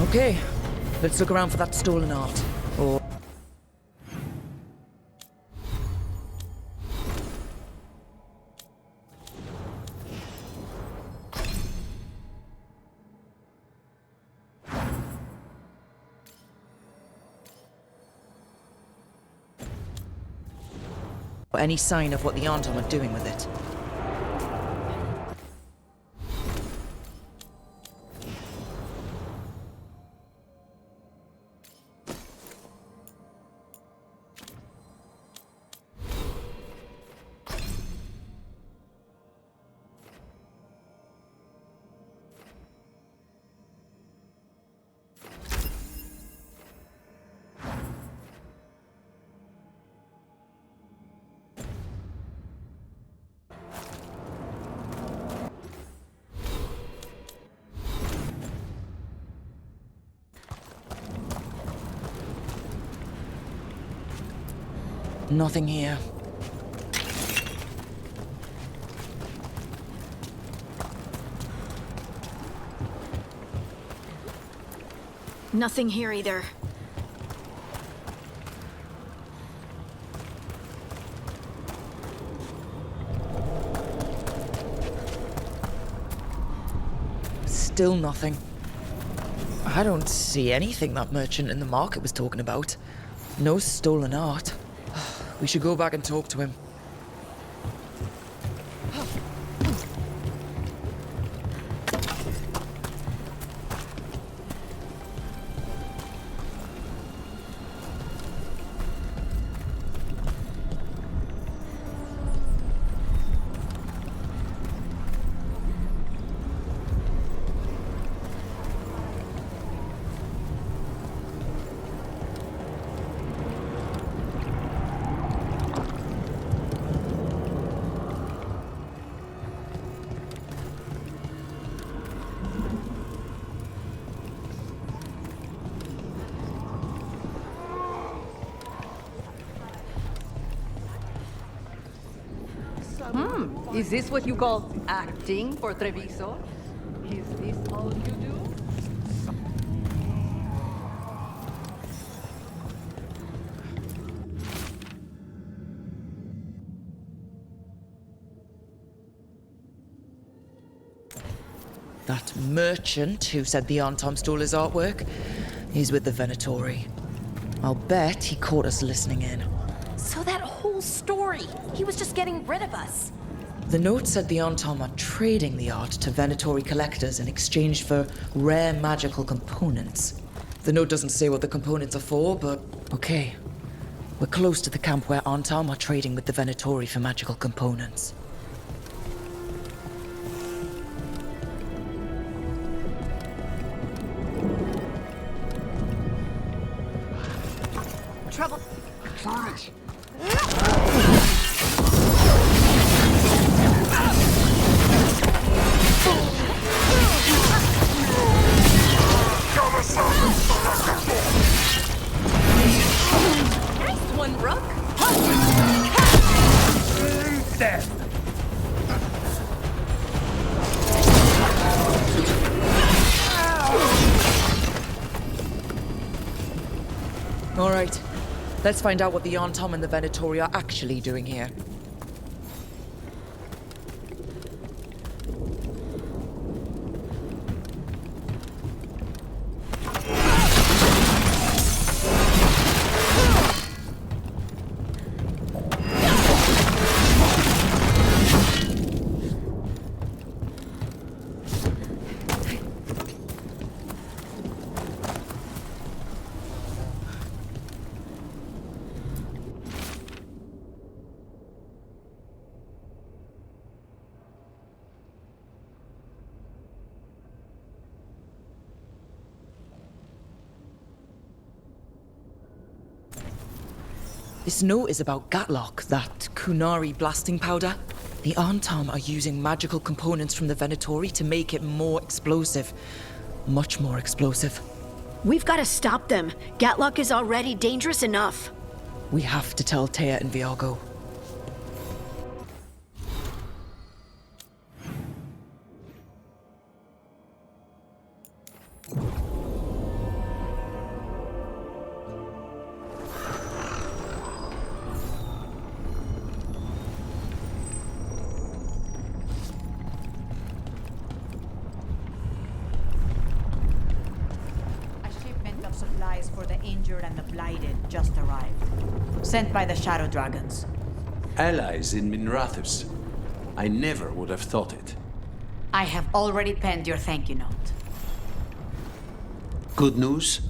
Speaker 5: Okay, let's look around for that stolen art. Or... any sign of what the Anton are doing with it. Nothing here.
Speaker 2: Nothing here either.
Speaker 5: Still nothing. I don't see anything that merchant in the market was talking about. No stolen art. We should go back and talk to him.
Speaker 3: Is this what you call acting for Treviso? Is this all you do?
Speaker 5: That merchant who said the Anton stole his artwork, he's with the Venatori. I'll bet he caught us listening in.
Speaker 19: So that whole story, he was just getting rid of us.
Speaker 5: The note said the Anton are trading the art to Venatori collectors in exchange for rare magical components. The note doesn't say what the components are for, but okay. We're close to the camp where Anton are trading with the Venatori for magical components.
Speaker 2: Trouble.
Speaker 22: Flourish.
Speaker 2: Nice one, Rook.
Speaker 22: Death.
Speaker 5: All right. Let's find out what the Anton and the Venatori are actually doing here. This note is about Gatlock, that Kunari blasting powder. The Antam are using magical components from the Venatori to make it more explosive. Much more explosive.
Speaker 4: We've got to stop them. Gatlock is already dangerous enough.
Speaker 5: We have to tell Taya and Viago.
Speaker 1: Supplies for the injured and the blighted just arrived. Sent by the Shadow Dragons.
Speaker 8: Allies in Minrathous. I never would have thought it.
Speaker 1: I have already penned your thank you note.
Speaker 8: Good news?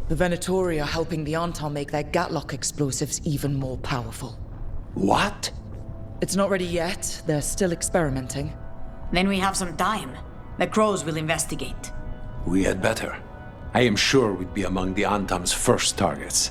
Speaker 5: The Venatori are helping the Antam make their Gatlock explosives even more powerful.
Speaker 8: What?
Speaker 5: It's not ready yet. They're still experimenting.
Speaker 1: Then we have some time. The Crows will investigate.
Speaker 8: We had better. I am sure we'd be among the Antam's first targets.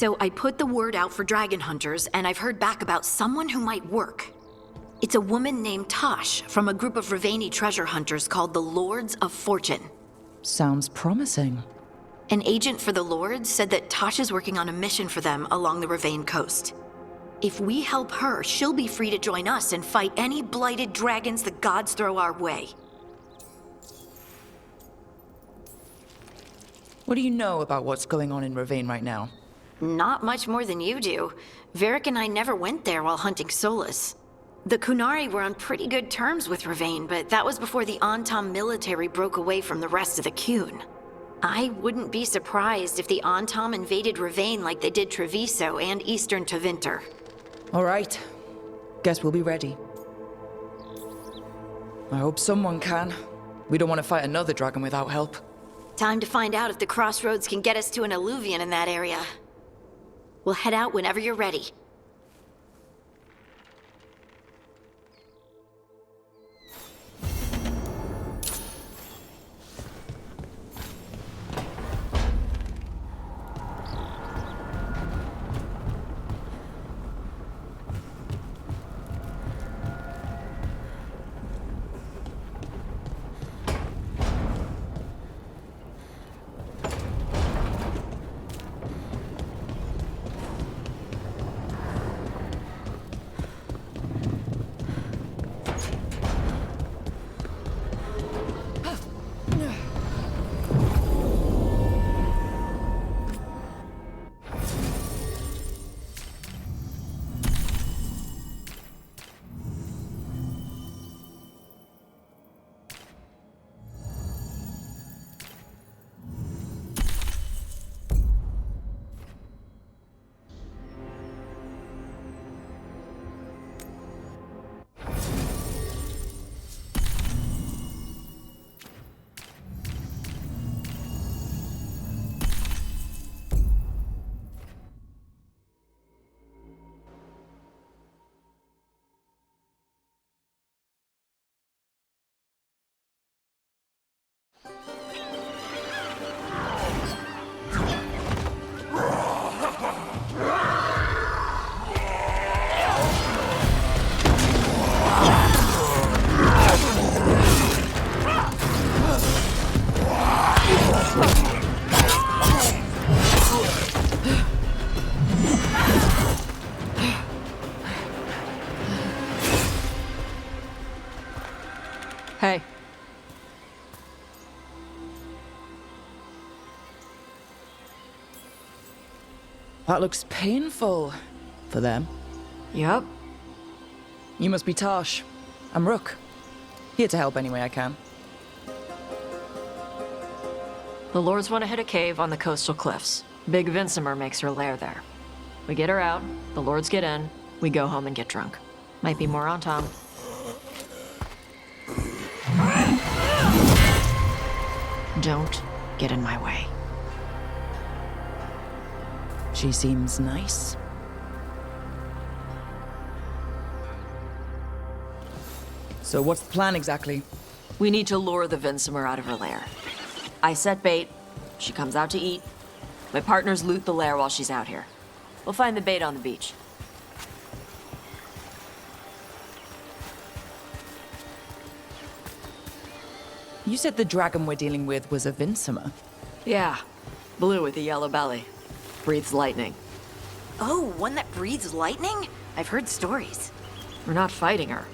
Speaker 4: So I put the word out for dragon hunters, and I've heard back about someone who might work. It's a woman named Tosh from a group of Ravani treasure hunters called the Lords of Fortune.
Speaker 5: Sounds promising.
Speaker 4: An agent for the Lords said that Tosh is working on a mission for them along the Ravane coast. If we help her, she'll be free to join us and fight any blighted dragons the gods throw our way.
Speaker 5: What do you know about what's going on in Ravane right now?
Speaker 4: Not much more than you do. Varric and I never went there while hunting Solus. The Kunari were on pretty good terms with Ravane, but that was before the Antam military broke away from the rest of the Qun. I wouldn't be surprised if the Antam invaded Ravane like they did Treviso and Eastern Tevinter.
Speaker 5: All right. Guess we'll be ready. I hope someone can. We don't want to fight another dragon without help.
Speaker 4: Time to find out if the crossroads can get us to an alluvion in that area. We'll head out whenever you're ready.
Speaker 5: That looks painful. For them.
Speaker 6: Yep.
Speaker 5: You must be Tosh. I'm Rook. Here to help any way I can.
Speaker 6: The Lords want to hit a cave on the coastal cliffs. Big Vincimer makes her lair there. We get her out, the Lords get in, we go home and get drunk. Might be more on Tom. Don't get in my way.
Speaker 5: She seems nice. So what's the plan exactly?
Speaker 6: We need to lure the Vincimer out of her lair. I set bait, she comes out to eat. My partners loot the lair while she's out here. We'll find the bait on the beach.
Speaker 5: You said the dragon we're dealing with was a Vincimer.
Speaker 6: Yeah, blue with a yellow belly. Breathes lightning.
Speaker 4: Oh, one that breathes lightning? I've heard stories.
Speaker 6: We're not fighting her.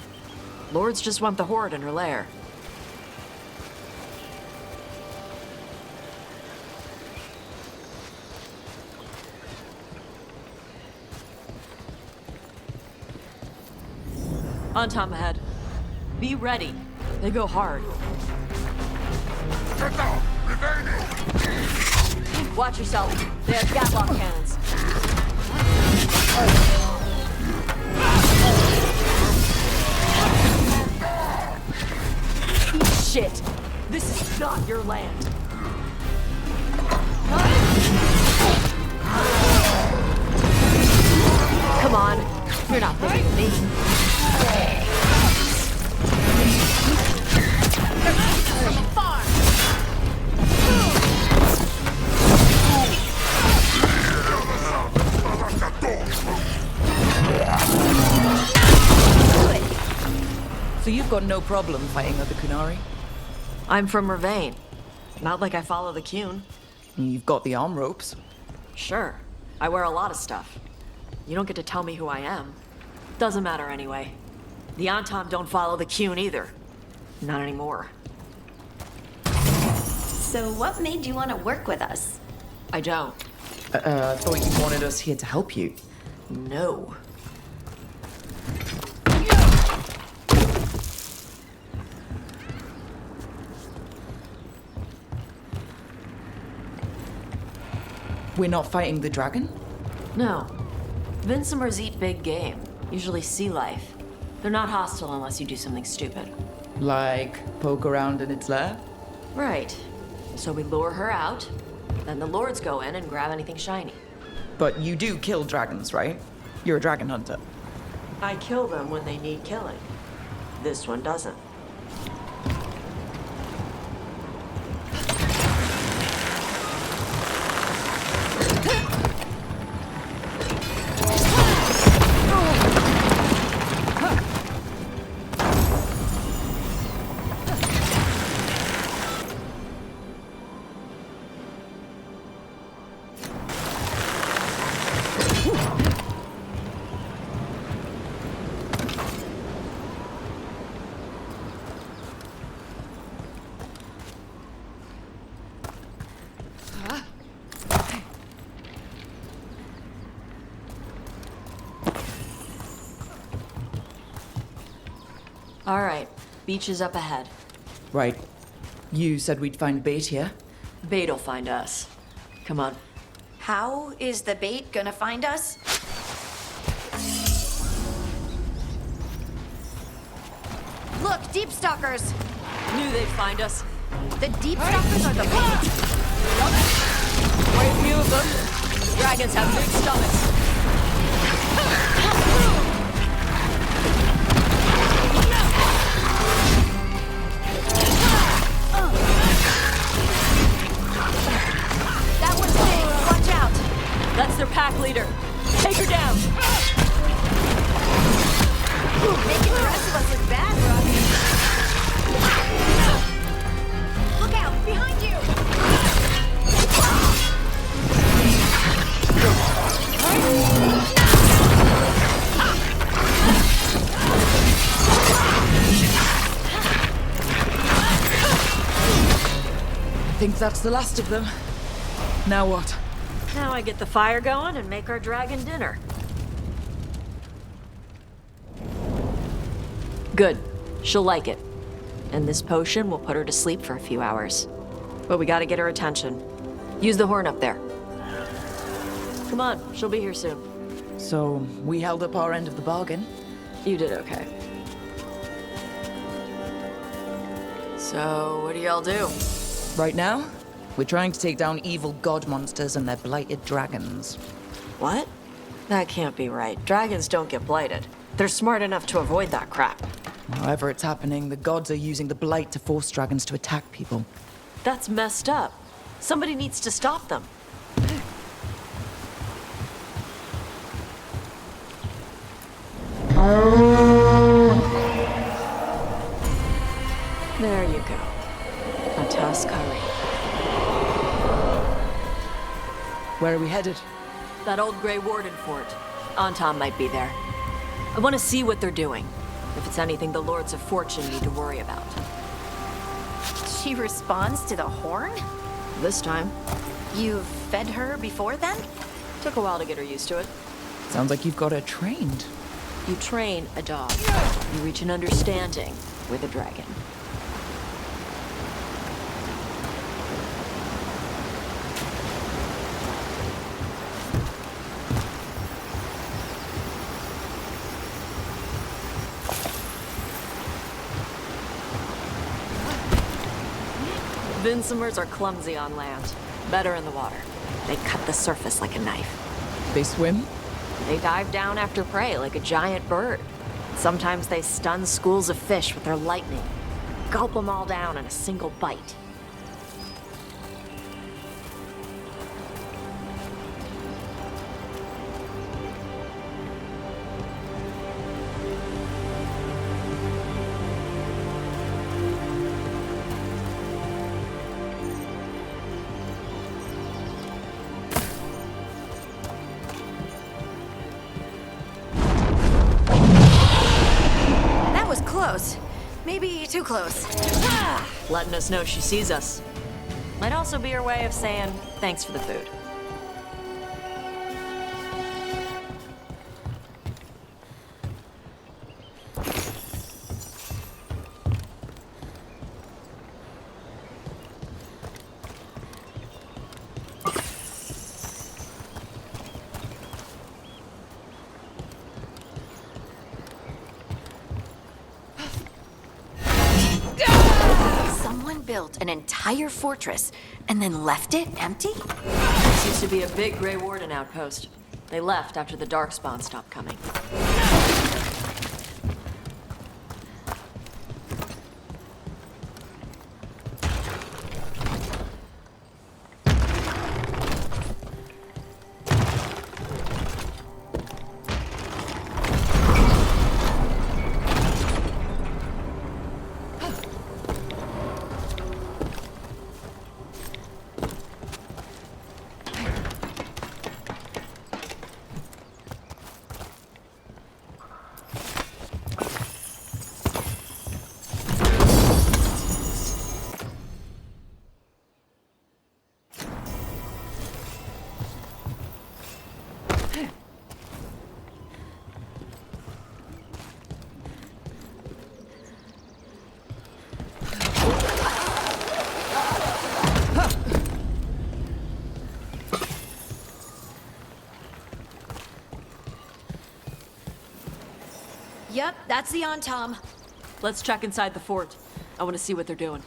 Speaker 6: Lords just want the horde in her lair. On Tom ahead. Be ready. They go hard. Watch yourself. They have gatlock cannons. Shit! This is not your land. Come on. You're not bigger than me.
Speaker 5: So you've got no problem fighting other Kunari?
Speaker 6: I'm from Ravain. Not like I follow the Qun.
Speaker 5: You've got the arm ropes.
Speaker 6: Sure. I wear a lot of stuff. You don't get to tell me who I am. Doesn't matter anyway. The Antom don't follow the Qun either. Not anymore.
Speaker 2: So what made you want to work with us?
Speaker 6: I don't.
Speaker 5: I thought you wanted us here to help you.
Speaker 6: No.
Speaker 5: We're not fighting the dragon?
Speaker 6: No. Vincimers eat big game, usually sea life. They're not hostile unless you do something stupid.
Speaker 5: Like poke around in its lair?
Speaker 6: Right. So we lure her out, then the Lords go in and grab anything shiny.
Speaker 5: But you do kill dragons, right? You're a dragon hunter.
Speaker 6: I kill them when they need killing. This one doesn't. All right, beach is up ahead.
Speaker 5: Right. You said we'd find bait here?
Speaker 6: Bait'll find us. Come on.
Speaker 4: How is the bait gonna find us? Look, deep stalkers!
Speaker 6: Knew they'd find us.
Speaker 4: The deep stalkers are the bait!
Speaker 6: Quite a few of them. Dragons have big stomachs.
Speaker 4: That one's big! Watch out!
Speaker 6: That's their pack leader. Take her down!
Speaker 4: Making the rest of us look bad, Robbie. Look out! Behind you!
Speaker 5: I think that's the last of them. Now what?
Speaker 6: Now I get the fire going and make our dragon dinner. Good. She'll like it. And this potion will put her to sleep for a few hours. But we gotta get her attention. Use the horn up there. Come on, she'll be here soon.
Speaker 5: So, we held up our end of the bargain.
Speaker 6: You did okay. So, what do y'all do?
Speaker 5: Right now, we're trying to take down evil god monsters and their blighted dragons.
Speaker 6: What? That can't be right. Dragons don't get blighted. They're smart enough to avoid that crap.
Speaker 5: However it's happening, the gods are using the blight to force dragons to attack people.
Speaker 6: That's messed up. Somebody needs to stop them. There you go. A Tuskari.
Speaker 5: Where are we headed?
Speaker 6: That old Grey Warden fort. Anton might be there. I want to see what they're doing. If it's anything the Lords of Fortune need to worry about.
Speaker 2: She responds to the horn?
Speaker 6: This time.
Speaker 2: You've fed her before then?
Speaker 6: Took a while to get her used to it.
Speaker 5: Sounds like you've got her trained.
Speaker 6: You train a dog. You reach an understanding with a dragon. Vincimers are clumsy on land, better in the water. They cut the surface like a knife.
Speaker 5: They swim?
Speaker 6: They dive down after prey like a giant bird. Sometimes they stun schools of fish with their lightning. Gulp them all down in a single bite.
Speaker 2: Close. Maybe too close.
Speaker 6: Letting us know she sees us. Might also be her way of saying thanks for the food.
Speaker 2: Built an entire fortress and then left it empty?
Speaker 6: This used to be a big Grey Warden outpost. They left after the Darkspawn stopped coming.
Speaker 2: Yep, that's the Antom.
Speaker 6: Let's check inside the fort. I want to see what they're doing.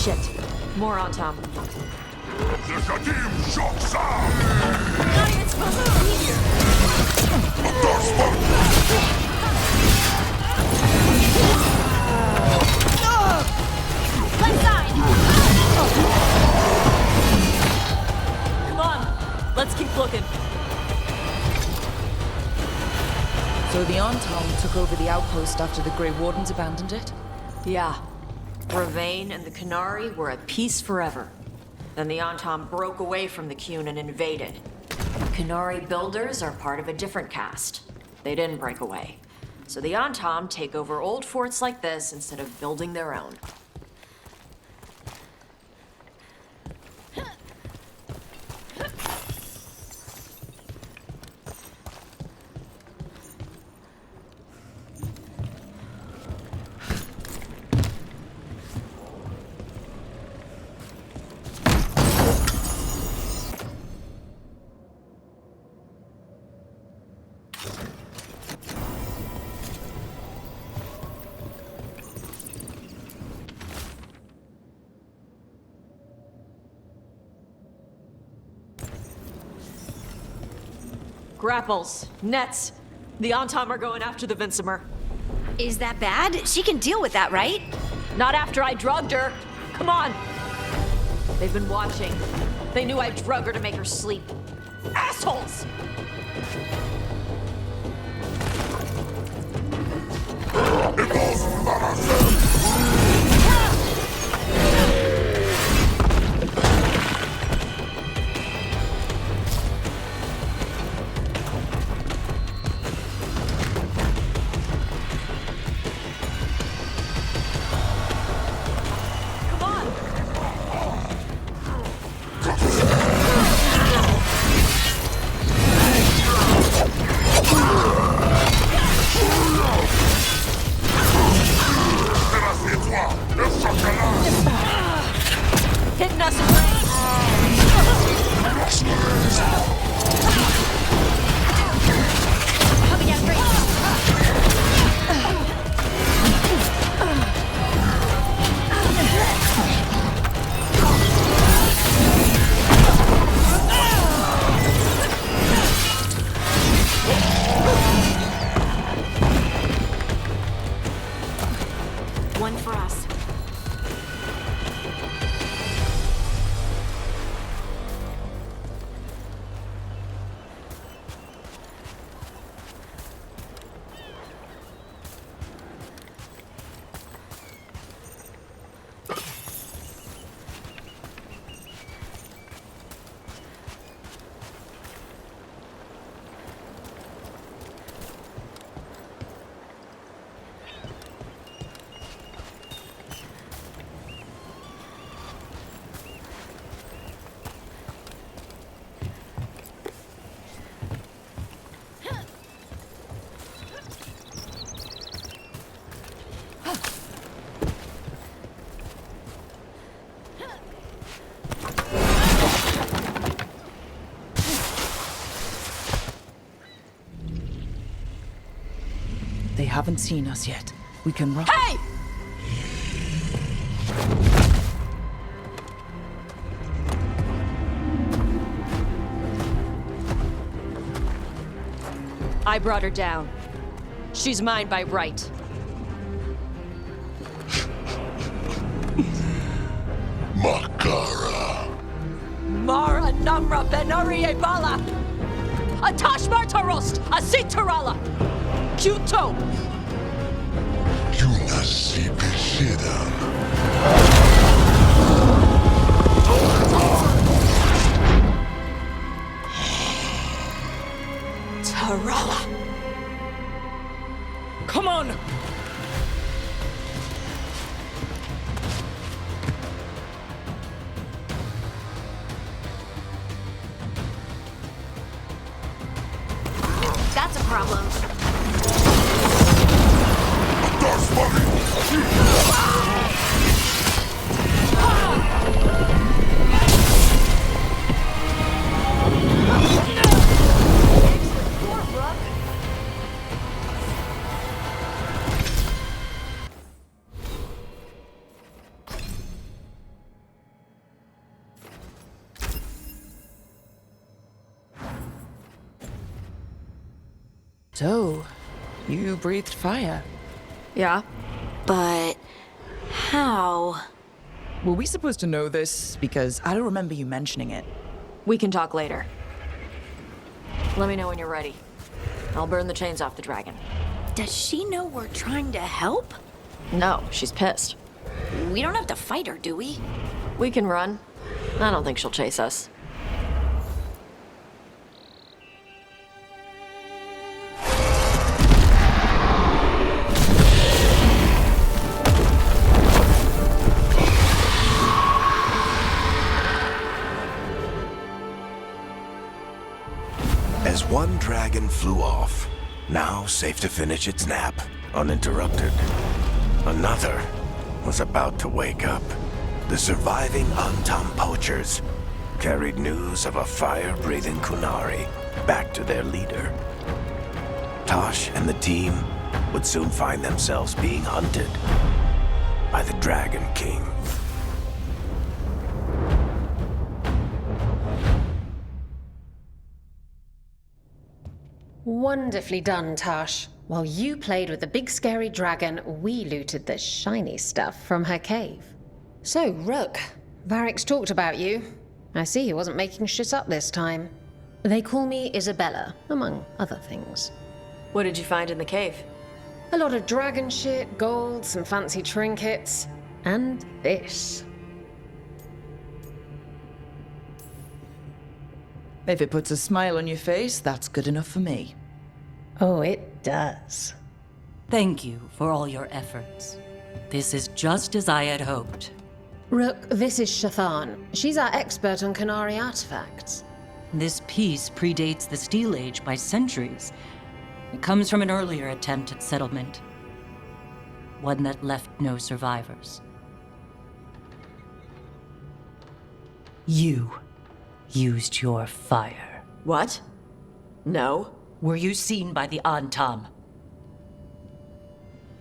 Speaker 6: Shit. More on Tom.
Speaker 20: Not even supposed to be here!
Speaker 2: Left side!
Speaker 6: Come on, let's keep looking.
Speaker 5: So the Antom took over the outpost after the Grey Wardens abandoned it?
Speaker 6: Yeah. Ravane and the Canary were at peace forever. Then the Antom broke away from the Qun and invaded. The Canary builders are part of a different caste. They didn't break away. So the Antom take over old forts like this instead of building their own. Grapples, nets. The Antom are going after the Vincimer.
Speaker 2: Is that bad? She can deal with that, right?
Speaker 6: Not after I drugged her. Come on. They've been watching. They knew I drug her to make her sleep. Assholes! Hitting us in
Speaker 2: Coming out great.
Speaker 4: One for us.
Speaker 5: They haven't seen us yet. We can run.
Speaker 6: Hey! I brought her down. She's mine by right.
Speaker 20: Makara.
Speaker 6: Mara Namra Benari Bala! Atash Martarost! Asitarala! Kyuto! Tarala! Come on!
Speaker 2: That's a problem.
Speaker 5: So, you breathed fire.
Speaker 6: Yeah.
Speaker 4: But how?
Speaker 5: Were we supposed to know this? Because I don't remember you mentioning it.
Speaker 6: We can talk later. Let me know when you're ready. I'll burn the chains off the dragon.
Speaker 4: Does she know we're trying to help?
Speaker 6: No, she's pissed.
Speaker 4: We don't have to fight her, do we?
Speaker 6: We can run. I don't think she'll chase us.
Speaker 18: As one dragon flew off, now safe to finish its nap, uninterrupted, another was about to wake up. The surviving Antam poachers carried news of a fire-breathing Kunari back to their leader. Tosh and the team would soon find themselves being hunted by the Dragon King.
Speaker 10: Wonderfully done, Tosh. While you played with the big scary dragon, we looted the shiny stuff from her cave. So, Rook, Varric's talked about you. I see he wasn't making shit up this time. They call me Isabella, among other things.
Speaker 6: What did you find in the cave?
Speaker 10: A lot of dragon shit, gold, some fancy trinkets, and this.
Speaker 5: If it puts a smile on your face, that's good enough for me.
Speaker 10: Oh, it does.
Speaker 12: Thank you for all your efforts. This is just as I had hoped.
Speaker 10: Rook, this is Shathan. She's our expert on Kunari artifacts.
Speaker 12: This piece predates the Steel Age by centuries. It comes from an earlier attempt at settlement. One that left no survivors. You used your fire.
Speaker 6: What? No.
Speaker 12: Were you seen by the Antam?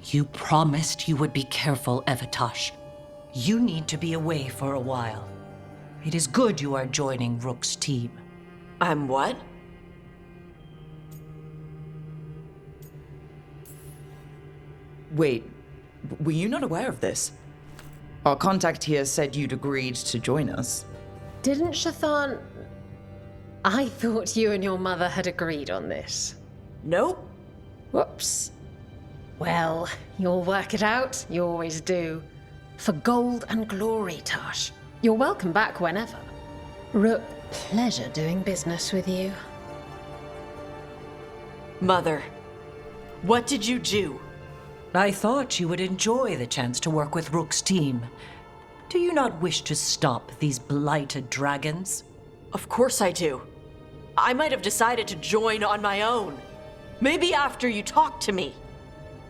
Speaker 12: You promised you would be careful, Evatosh. You need to be away for a while. It is good you are joining Rook's team.
Speaker 6: I'm what?
Speaker 5: Wait, were you not aware of this? Our contact here said you'd agreed to join us.
Speaker 10: Didn't Shathan... I thought you and your mother had agreed on this.
Speaker 6: Nope.
Speaker 10: Whoops. Well, you'll work it out. You always do. For gold and glory, Tosh. You're welcome back whenever. Rook, pleasure doing business with you.
Speaker 6: Mother, what did you do?
Speaker 12: I thought you would enjoy the chance to work with Rook's team. Do you not wish to stop these blighted dragons?
Speaker 6: Of course I do. I might have decided to join on my own. Maybe after you talked to me.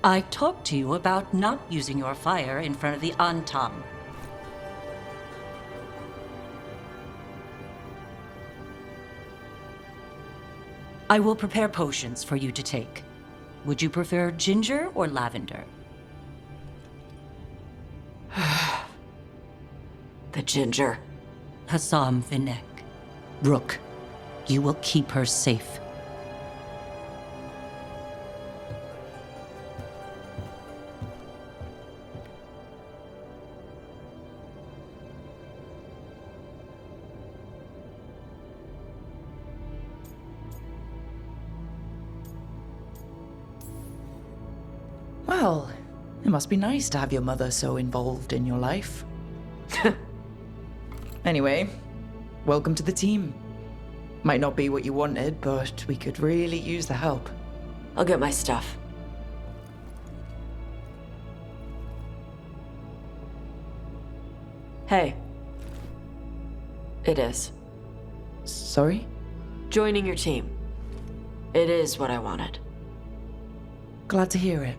Speaker 12: I talked to you about not using your fire in front of the Antam. I will prepare potions for you to take. Would you prefer ginger or lavender?
Speaker 6: The ginger.
Speaker 12: Hassam Vinek. Rook, you will keep her safe.
Speaker 5: Well, it must be nice to have your mother so involved in your life. Anyway, welcome to the team. Might not be what you wanted, but we could really use the help.
Speaker 6: I'll get my stuff. Hey. It is.
Speaker 5: Sorry?
Speaker 6: Joining your team. It is what I wanted.
Speaker 5: Glad to hear it.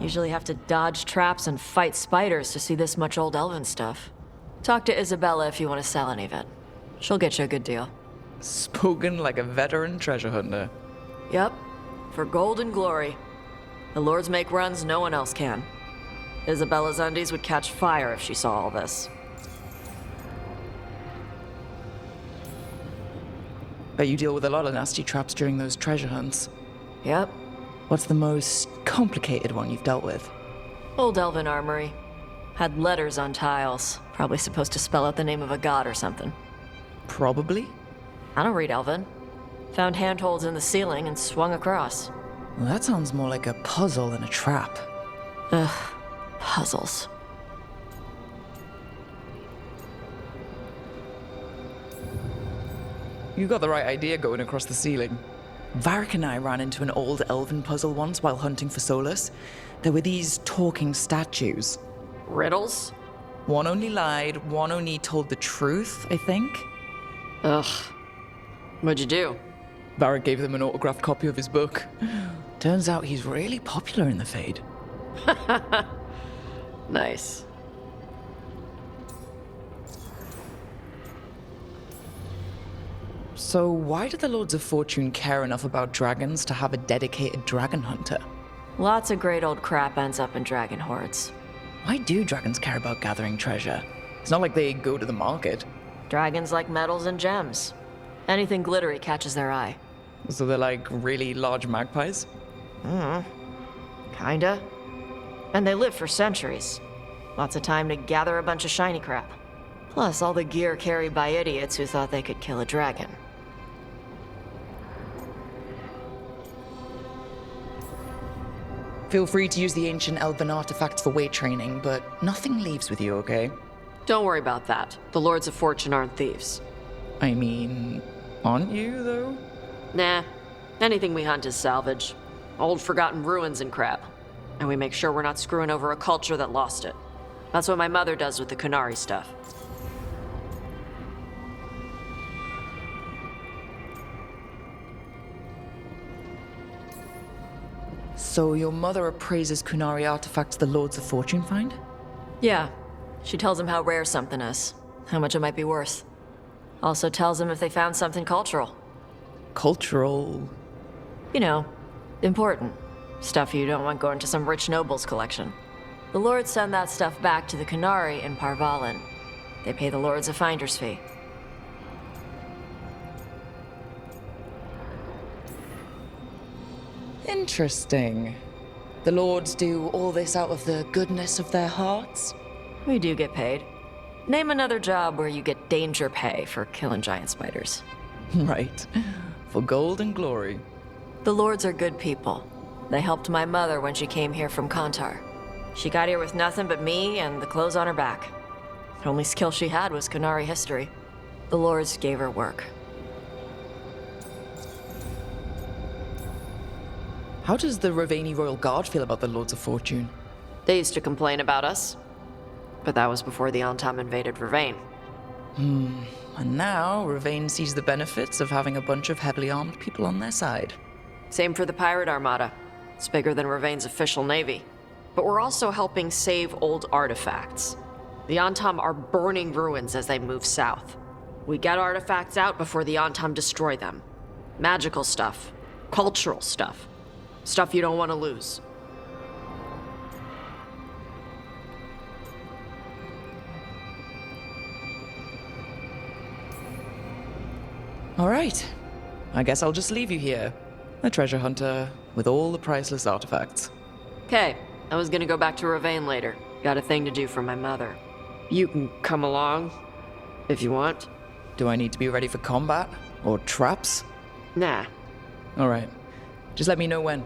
Speaker 6: Usually have to dodge traps and fight spiders to see this much old elven stuff. Talk to Isabella if you want to sell any of it. She'll get you a good deal.
Speaker 5: Spoken like a veteran treasure hunter.
Speaker 6: Yep, for gold and glory. The lords make runs no one else can. Isabella's undies would catch fire if she saw all this.
Speaker 5: Bet you deal with a lot of nasty traps during those treasure hunts.
Speaker 6: Yep.
Speaker 5: What's the most complicated one you've dealt with?
Speaker 6: Old elven armory. Had letters on tiles. Probably supposed to spell out the name of a god or something.
Speaker 5: Probably?
Speaker 6: I don't read elven. Found handholds in the ceiling and swung across.
Speaker 5: Well, that sounds more like a puzzle than a trap.
Speaker 6: Ugh. Puzzles.
Speaker 5: You got the right idea going across the ceiling. Varric and I ran into an old elven puzzle once while hunting for Solus. There were these talking statues.
Speaker 6: Riddles?
Speaker 5: One only lied, one only told the truth, I think.
Speaker 6: Ugh. What'd you do?
Speaker 5: Varric gave them an autographed copy of his book. Turns out he's really popular in the Fade.
Speaker 6: Nice.
Speaker 5: So why do the Lords of Fortune care enough about dragons to have a dedicated dragon hunter?
Speaker 6: Lots of great old crap ends up in dragon hordes.
Speaker 5: Why do dragons care about gathering treasure? It's not like they go to the market.
Speaker 6: Dragons like metals and gems. Anything glittery catches their eye.
Speaker 5: So they're like really large magpies?
Speaker 6: Kinda. And they live for centuries. Lots of time to gather a bunch of shiny crap. Plus all the gear carried by idiots who thought they could kill a dragon.
Speaker 5: Feel free to use the ancient elven artifacts for weight training, but nothing leaves with you, okay?
Speaker 6: Don't worry about that. The Lords of Fortune aren't thieves.
Speaker 5: I mean, aren't you, though?
Speaker 6: Nah. Anything we hunt is salvage. Old forgotten ruins and crap. And we make sure we're not screwing over a culture that lost it. That's what my mother does with the Kunari stuff.
Speaker 5: So your mother appraises Kunari artifacts the Lords of Fortune find?
Speaker 6: Yeah. She tells them how rare something is, how much it might be worth. Also tells them if they found something cultural.
Speaker 5: Cultural?
Speaker 6: You know, important. Stuff you don't want going to some rich noble's collection. The lords send that stuff back to the Kunari in Parvalin. They pay the lords a finder's fee.
Speaker 5: Interesting. The lords do all this out of the goodness of their hearts?
Speaker 6: We do get paid. Name another job where you get danger pay for killing giant spiders.
Speaker 5: Right. For gold and glory.
Speaker 6: The lords are good people. They helped my mother when she came here from Kantar. She got here with nothing but me and the clothes on her back. The only skill she had was Kunari history. The lords gave her work.
Speaker 5: How does the Ravani Royal Guard feel about the Lords of Fortune?
Speaker 6: They used to complain about us. But that was before the Antam invaded Ravane.
Speaker 5: And now, Ravane sees the benefits of having a bunch of heavily armed people on their side.
Speaker 6: Same for the Pirate Armada. It's bigger than Ravane's official navy. But we're also helping save old artifacts. The Antam are burning ruins as they move south. We get artifacts out before the Antam destroy them. Magical stuff. Cultural stuff. Stuff you don't want to lose.
Speaker 5: All right. I guess I'll just leave you here. A treasure hunter with all the priceless artifacts.
Speaker 6: Okay, I was gonna go back to Ravane later. Got a thing to do for my mother. You can come along, if you want.
Speaker 5: Do I need to be ready for combat? Or traps?
Speaker 6: Nah.
Speaker 5: All right. Just let me know when.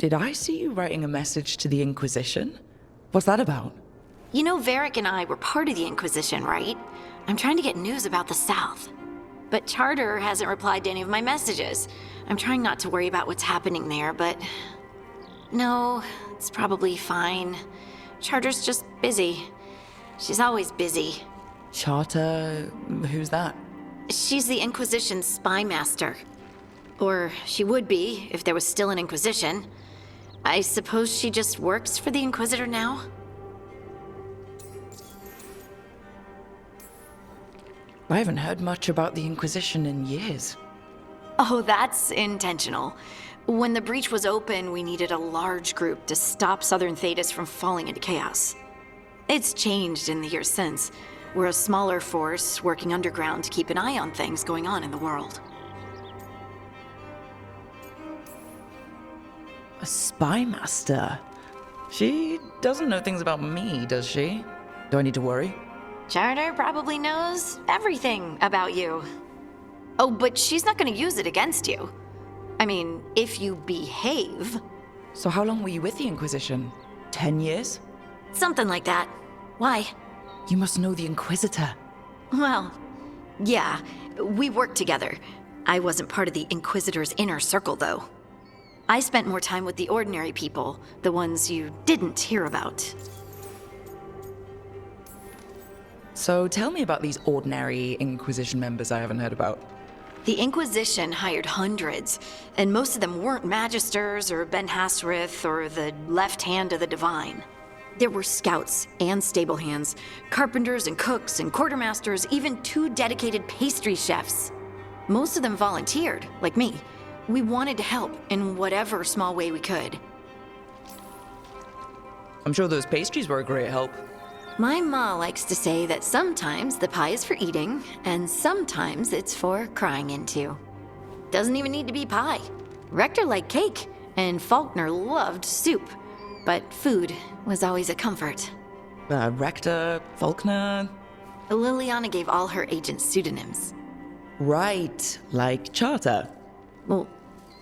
Speaker 5: Did I see you writing a message to the Inquisition? What's that about?
Speaker 4: You know, Varric and I were part of the Inquisition, right? I'm trying to get news about the South. But Charter hasn't replied to any of my messages. I'm trying not to worry about what's happening there, but... No, it's probably fine. Charter's just busy. She's always busy.
Speaker 5: Charter... who's that?
Speaker 4: She's the Inquisition's spy master. Or she would be, if there was still an Inquisition. I suppose she just works for the Inquisitor now?
Speaker 5: I haven't heard much about the Inquisition in years.
Speaker 4: Oh, that's intentional. When the breach was open, we needed a large group to stop Southern Thedas from falling into chaos. It's changed in the years since. We're a smaller force working underground to keep an eye on things going on in the world.
Speaker 5: A spy master? She doesn't know things about me, does she? Do I need to worry?
Speaker 4: Charter probably knows everything about you. Oh, but she's not gonna use it against you. I mean, if you behave.
Speaker 5: So how long were you with the Inquisition? 10 years?
Speaker 4: Something like that. Why?
Speaker 5: You must know the Inquisitor.
Speaker 4: Well, yeah, we worked together. I wasn't part of the Inquisitor's inner circle, though. I spent more time with the ordinary people, the ones you didn't hear about.
Speaker 5: So tell me about these ordinary Inquisition members I haven't heard about.
Speaker 4: The Inquisition hired hundreds, and most of them weren't Magisters or Ben Hasrith or the left hand of the Divine. There were scouts and stable hands, carpenters and cooks and quartermasters, even 2 dedicated pastry chefs. Most of them volunteered, like me. We wanted to help in whatever small way we could.
Speaker 5: I'm sure those pastries were a great help.
Speaker 4: My ma likes to say that sometimes the pie is for eating, and sometimes it's for crying into. Doesn't even need to be pie. Rector liked cake, and Faulkner loved soup. But food was always a comfort.
Speaker 5: Rector, Faulkner...
Speaker 4: Liliana gave all her agents pseudonyms.
Speaker 5: Right, like Charter.
Speaker 4: Well,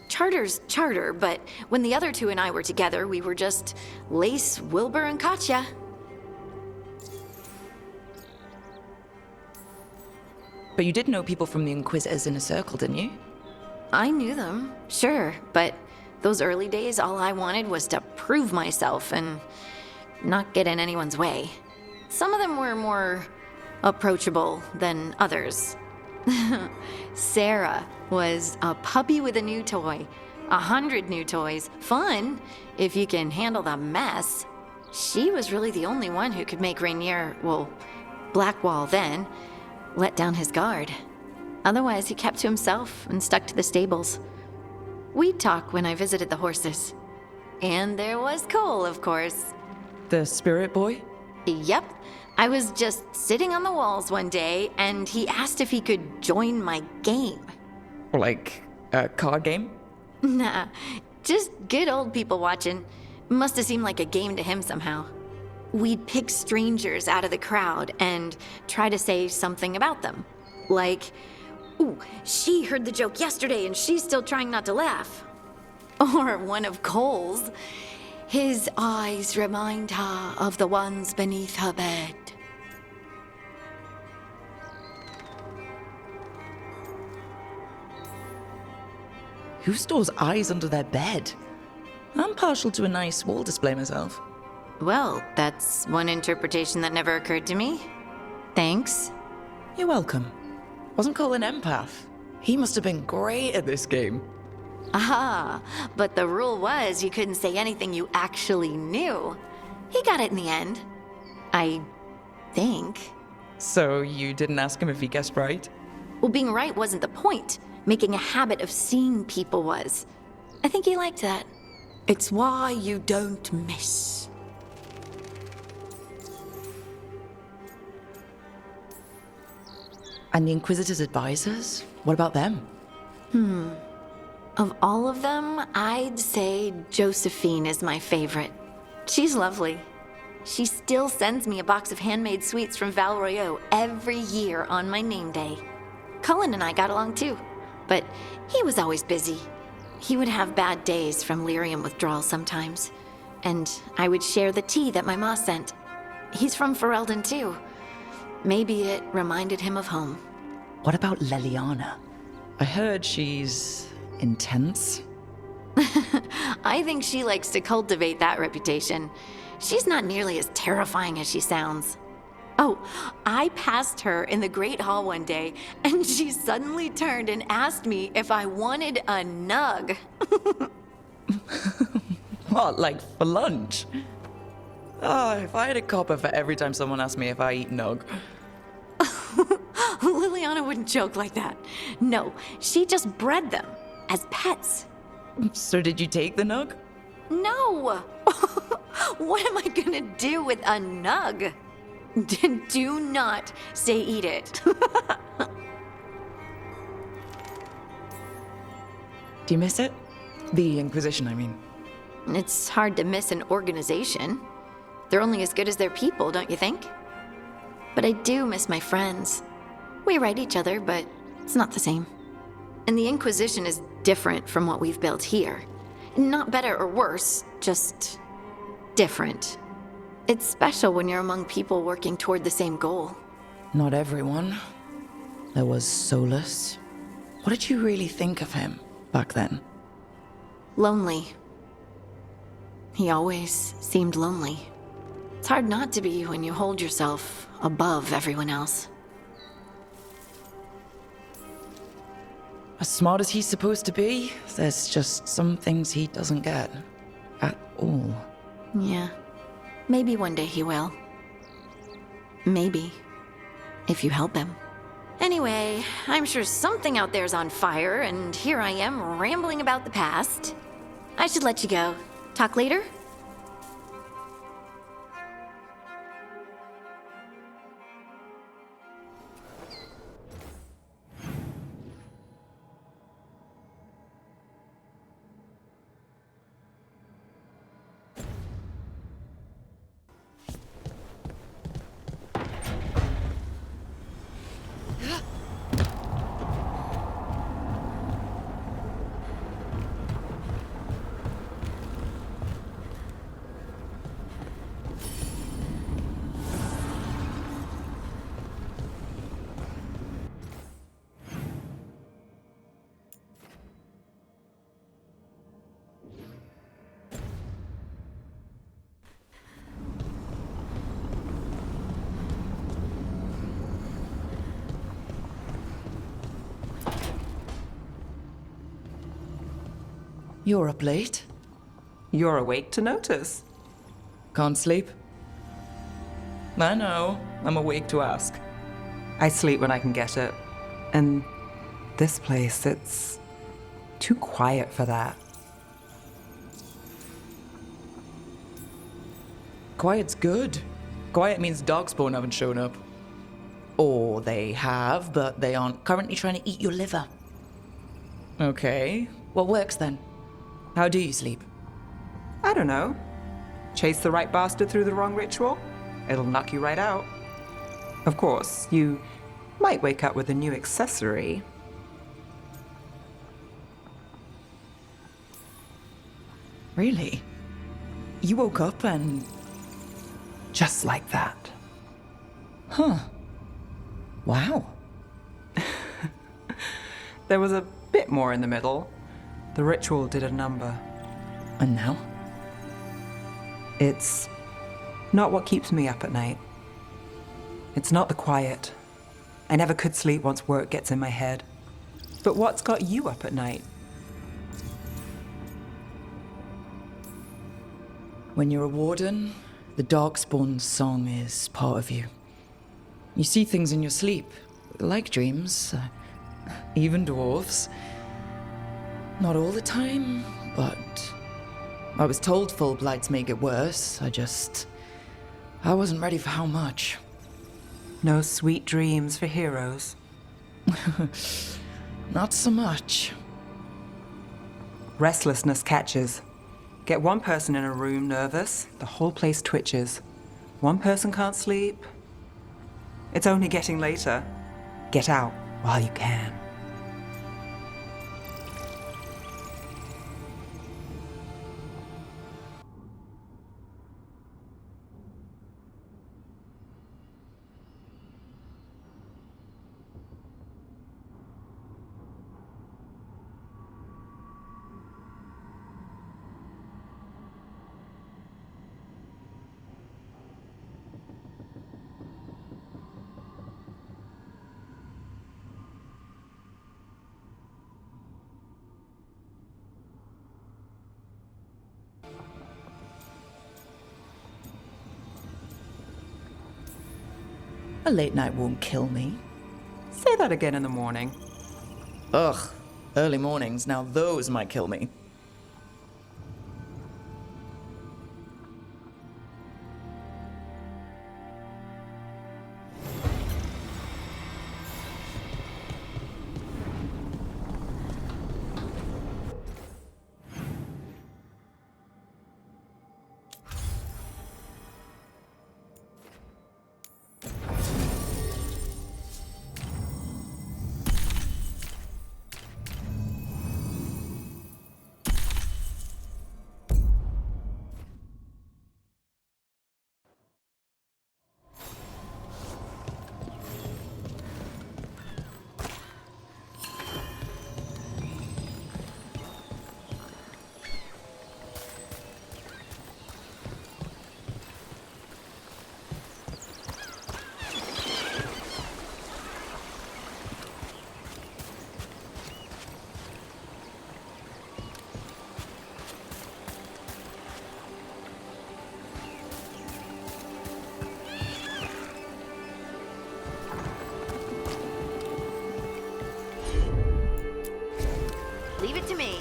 Speaker 4: Charter's Charter, but when the other 2 and I were together, we were just Lace, Wilbur, and Katya.
Speaker 5: But you did know people from the Inquisitors Inner Circle, didn't you?
Speaker 4: I knew them, sure, but those early days, all I wanted was to prove myself and not get in anyone's way. Some of them were more approachable than others. Sarah was a puppy with a new toy. 100 new toys. Fun, if you can handle the mess. She was really the only one who could make Rainier, well, Blackwall then, let down his guard. Otherwise, he kept to himself and stuck to the stables. We'd talk when I visited the horses. And there was Cole, of course.
Speaker 5: The spirit boy?
Speaker 4: Yep. I was just sitting on the walls one day, and he asked if he could join my game.
Speaker 5: Like a card game?
Speaker 4: Nah, just good old people watching. Must have seemed like a game to him somehow. We'd pick strangers out of the crowd and try to say something about them. Like, ooh, she heard the joke yesterday and she's still trying not to laugh. Or one of Cole's. His eyes remind her of the ones beneath her bed.
Speaker 5: Who stores eyes under their bed? I'm partial to a nice wall display myself.
Speaker 4: Well, that's one interpretation that never occurred to me. Thanks.
Speaker 5: You're welcome. Wasn't Cole an empath? He must have been great at this game.
Speaker 4: Aha, but the rule was you couldn't say anything you actually knew. He got it in the end. I think.
Speaker 5: So you didn't ask him if he guessed right?
Speaker 4: Well, being right wasn't the point. Making a habit of seeing people was. I think he liked that. It's why you don't miss.
Speaker 5: And the Inquisitor's advisors? What about them?
Speaker 4: Of all of them, I'd say Josephine is my favorite. She's lovely. She still sends me a box of handmade sweets from Val Royeaux every year on my name day. Cullen and I got along too, but he was always busy. He would have bad days from lyrium withdrawal sometimes, and I would share the tea that my ma sent. He's from Ferelden too. Maybe it reminded him of home.
Speaker 5: What about Leliana? I heard she's intense.
Speaker 4: I think she likes to cultivate that reputation. She's not nearly as terrifying as she sounds. Oh, I passed her in the Great Hall one day, and she suddenly turned and asked me if I wanted a nug.
Speaker 5: What, like for lunch? Oh, if I had a copper for every time someone asked me if I eat nog.
Speaker 4: Liliana wouldn't joke like that. No, she just bred them as pets.
Speaker 5: So did you take the nug?
Speaker 4: No! What am I gonna do with a nug? Do not say eat it.
Speaker 5: Do you miss it? The Inquisition, I mean.
Speaker 4: It's hard to miss an organization. They're only as good as their people, don't you think? But I do miss my friends. We write each other, but it's not the same. And the Inquisition is different from what we've built here. Not better or worse, just different. It's special when you're among people working toward the same goal.
Speaker 5: Not everyone. There was Solus. What did you really think of him back then?
Speaker 4: Lonely. He always seemed lonely. It's hard not to be when you hold yourself above everyone else.
Speaker 5: As smart as he's supposed to be, there's just some things he doesn't get. At all.
Speaker 4: Yeah. Maybe one day he will. Maybe. If you help him. Anyway, I'm sure something out there's on fire, and here I am rambling about the past. I should let you go. Talk later?
Speaker 5: You're up late.
Speaker 7: You're awake to notice.
Speaker 5: Can't sleep? I know. I'm awake to ask.
Speaker 7: I sleep when I can get it. And this place, it's too quiet for that.
Speaker 5: Quiet's good. Quiet means Darkspawn haven't shown up. Or they have, but they aren't currently trying to eat your liver. Okay. What works then? How do you sleep?
Speaker 7: I don't know. Chase the right bastard through the wrong ritual? It'll knock you right out. Of course, you might wake up with a new accessory.
Speaker 5: Really? You woke up and...
Speaker 7: Just like that.
Speaker 5: Huh. Wow.
Speaker 7: There was a bit more in the middle. The ritual did a number.
Speaker 5: And now?
Speaker 7: It's not what keeps me up at night. It's not the quiet. I never could sleep once work gets in my head. But what's got you up at night?
Speaker 5: When you're a warden, the Darkspawn song is part of you. You see things in your sleep, like dreams, even dwarves. Not all the time, but I was told full blights make it worse. I wasn't ready for how much.
Speaker 7: No sweet dreams for heroes.
Speaker 5: Not so much.
Speaker 7: Restlessness catches. Get one person in a room nervous, the whole place twitches. One person can't sleep. It's only getting later. Get out while you can.
Speaker 5: A late night won't kill me.
Speaker 7: Say that again in the morning.
Speaker 5: Ugh, early mornings, now those might kill me.
Speaker 4: Leave it to me.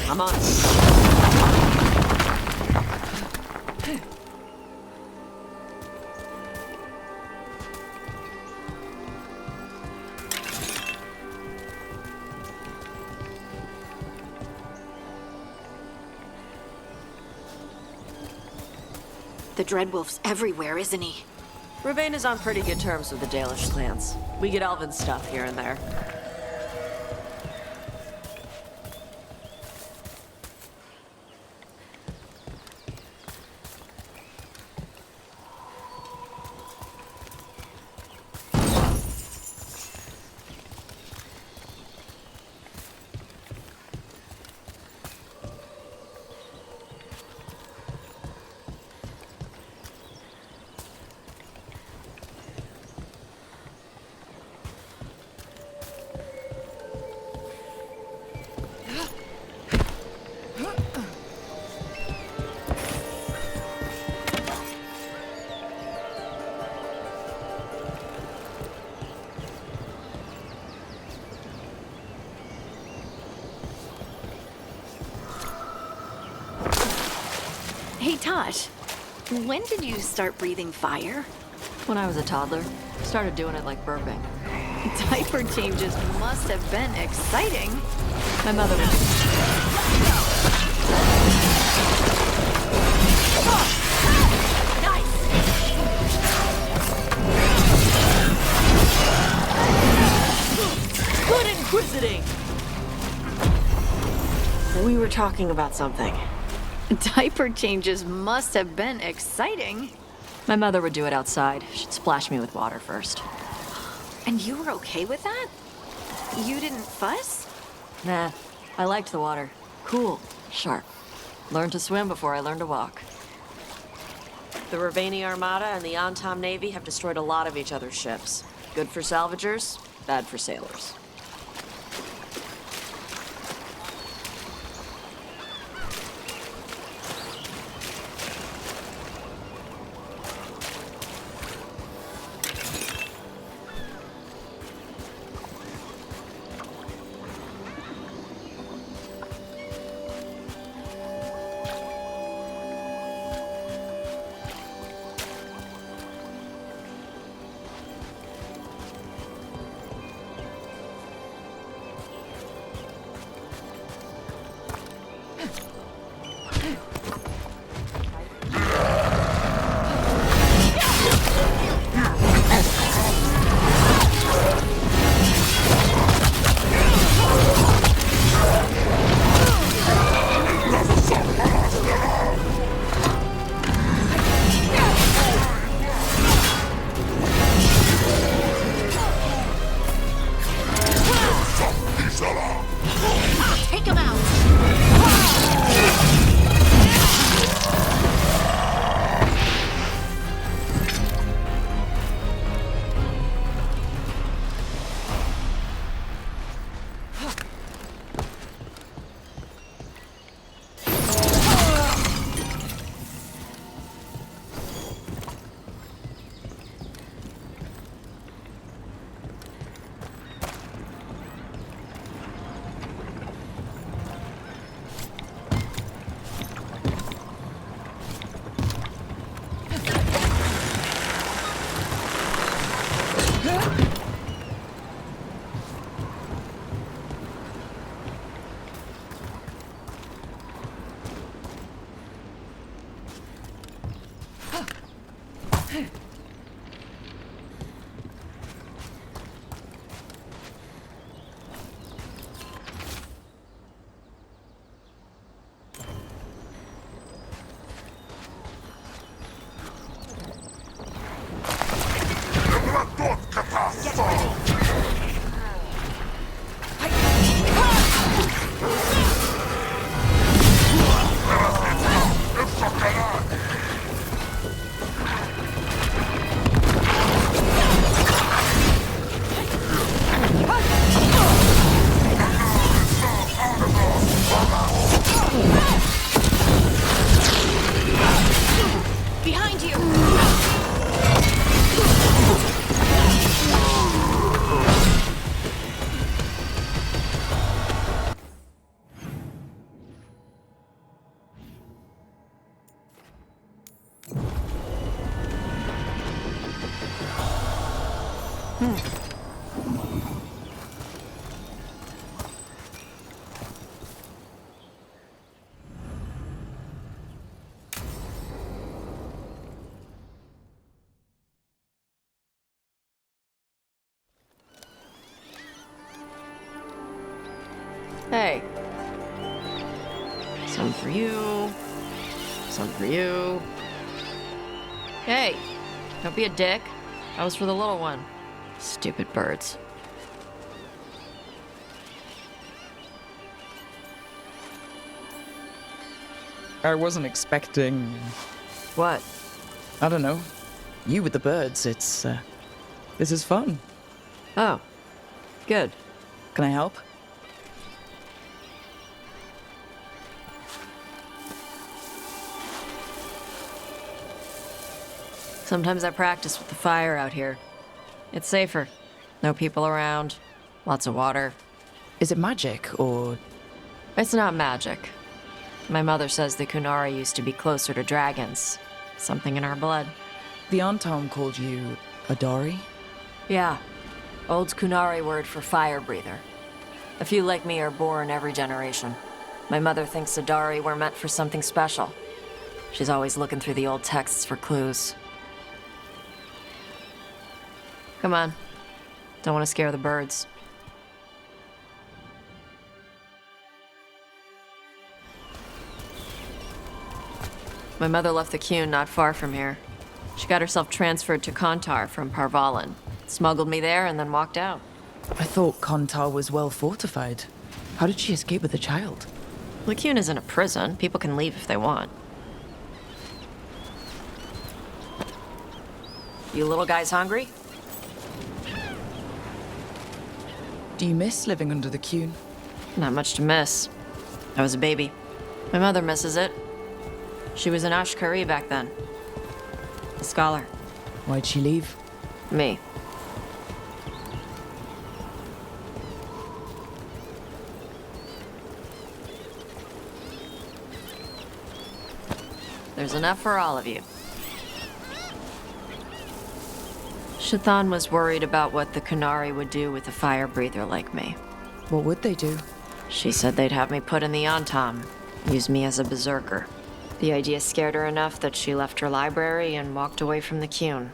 Speaker 6: I'm on.
Speaker 4: The Dreadwolf's everywhere, isn't he?
Speaker 6: Ravane is on pretty good terms with the Dalish clans. We get elven stuff here and there.
Speaker 4: Hey, Tosh. When did you start breathing fire?
Speaker 6: When I was a toddler, started doing it like burping.
Speaker 4: Diaper changes must have been exciting.
Speaker 6: My mother was... Good inquisiting! We were talking about something.
Speaker 4: Diaper changes must have been exciting.
Speaker 6: My mother would do it outside. She'd splash me with water first.
Speaker 4: And you were okay with that? You didn't fuss?
Speaker 6: Nah, I liked the water. Cool, sharp. Learned to swim before I learned to walk. The Ravani Armada and the Antam Navy have destroyed a lot of each other's ships. Good for salvagers, bad for sailors. Hey. Some for you. Some for you. Hey, don't be a dick. That was for the little one. Stupid birds.
Speaker 5: I wasn't expecting...
Speaker 6: What?
Speaker 5: I don't know. You with the birds, it's, this is fun.
Speaker 6: Oh. Good.
Speaker 5: Can I help?
Speaker 6: Sometimes I practice with the fire out here. It's safer. No people around. Lots of water.
Speaker 5: Is it magic, or...?
Speaker 6: It's not magic. My mother says the Kunari used to be closer to dragons. Something in our blood.
Speaker 5: The Antom called you a Dari?
Speaker 6: Yeah. Old Kunari word for fire breather. A few like me are born every generation. My mother thinks the Dari were meant for something special. She's always looking through the old texts for clues. Come on. Don't want to scare the birds. My mother left the Kyun not far from here. She got herself transferred to Kontar from Parvalan. Smuggled me there and then walked out.
Speaker 5: I thought Kontar was well fortified. How did she escape with the child?
Speaker 6: The Kyun isn't a prison. People can leave if they want. You little guys hungry?
Speaker 5: Do you miss living under the Kyun?
Speaker 6: Not much to miss. I was a baby. My mother misses it. She was an Ashkari back then. A scholar.
Speaker 5: Why'd she leave?
Speaker 6: Me. There's enough for all of you. Shathan was worried about what the Kunari would do with a fire breather like me.
Speaker 5: What would they do?
Speaker 6: She said they'd have me put in the Antom, use me as a berserker. The idea scared her enough that she left her library and walked away from the Kyun.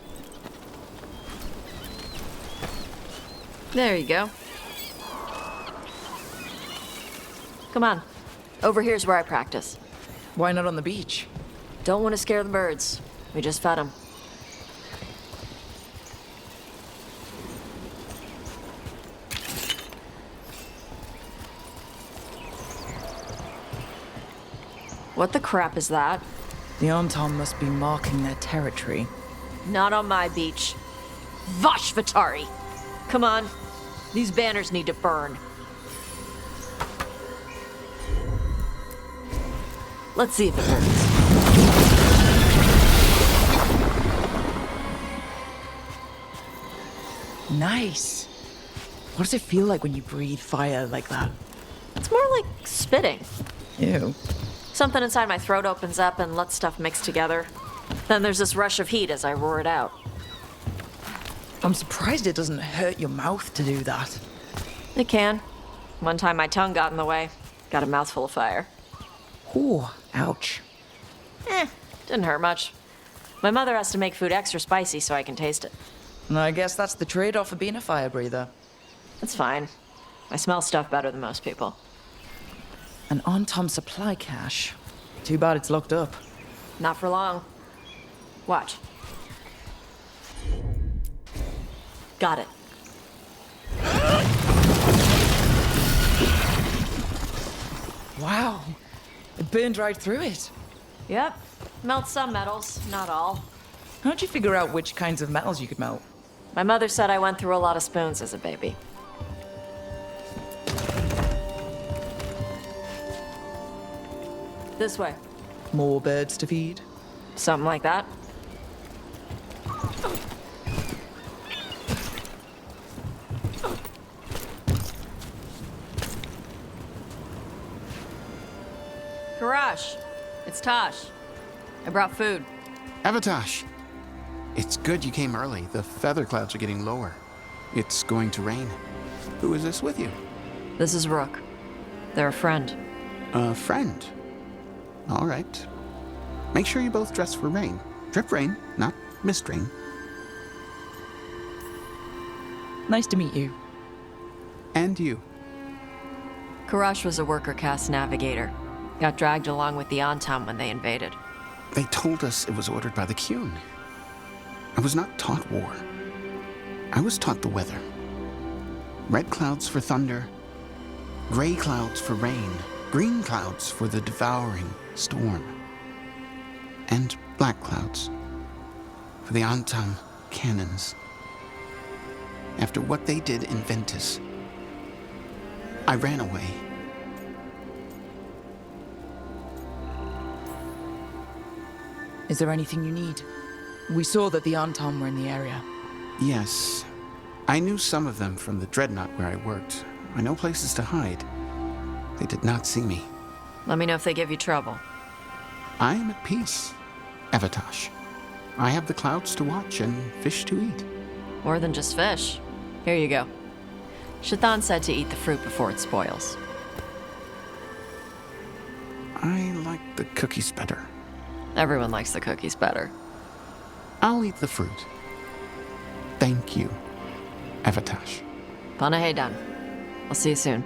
Speaker 6: There you go. Come on. Over here's where I practice.
Speaker 5: Why not on the beach?
Speaker 6: Don't want to scare the birds. We just fed them. What the crap is that?
Speaker 5: The Antom must be marking their territory.
Speaker 6: Not on my beach. Vash Vatari! Come on. These banners need to burn. Let's see if it burns.
Speaker 5: Nice. What does it feel like when you breathe fire like that?
Speaker 6: It's more like spitting.
Speaker 5: Ew.
Speaker 6: Something inside my throat opens up and lets stuff mix together. Then there's this rush of heat as I roar it out.
Speaker 5: I'm surprised it doesn't hurt your mouth to do that.
Speaker 6: It can. One time my tongue got in the way. Got a mouthful of fire.
Speaker 5: Ooh, ouch.
Speaker 6: Didn't hurt much. My mother has to make food extra spicy so I can taste it.
Speaker 5: And I guess that's the trade-off of being a fire breather.
Speaker 6: It's fine. I smell stuff better than most people.
Speaker 5: An Antom supply cache. Too bad it's locked up.
Speaker 6: Not for long. Watch. Got it.
Speaker 5: Wow. It burned right through it.
Speaker 6: Yep. Melt some metals, not all.
Speaker 5: How'd you figure out which kinds of metals you could melt?
Speaker 6: My mother said I went through a lot of spoons as a baby. This way.
Speaker 5: More birds to feed?
Speaker 6: Something like that. Karash, it's Tosh. I brought food.
Speaker 22: Avatash! It's good you came early. The feather clouds are getting lower.
Speaker 11: It's going to rain. Who is this with you?
Speaker 6: This is Rook. They're a friend.
Speaker 11: A friend? All right. Make sure you both dress for rain. Drip rain, not mist rain.
Speaker 5: Nice to meet you.
Speaker 11: And you.
Speaker 6: Karash was a worker caste navigator. Got dragged along with the Antam when they invaded.
Speaker 11: They told us it was ordered by the Qun. I was not taught war. I was taught the weather. Red clouds for thunder, gray clouds for rain, green clouds for the devouring storm, and black clouds for the Antam cannons. After what they did in Ventus, I ran away.
Speaker 5: Is there anything you need? We saw that the Antam were in the area.
Speaker 11: Yes. I knew some of them from the Dreadnought where I worked. I know places to hide. They did not see me.
Speaker 6: Let me know if they give you trouble.
Speaker 11: I am at peace, Evatash. I have the clouds to watch and fish to eat.
Speaker 6: More than just fish. Here you go. Shathan said to eat the fruit before it spoils.
Speaker 11: I like the cookies better.
Speaker 6: Everyone likes the cookies better.
Speaker 11: I'll eat the fruit. Thank you, Evatash.
Speaker 6: Panaheydan. I'll see you soon.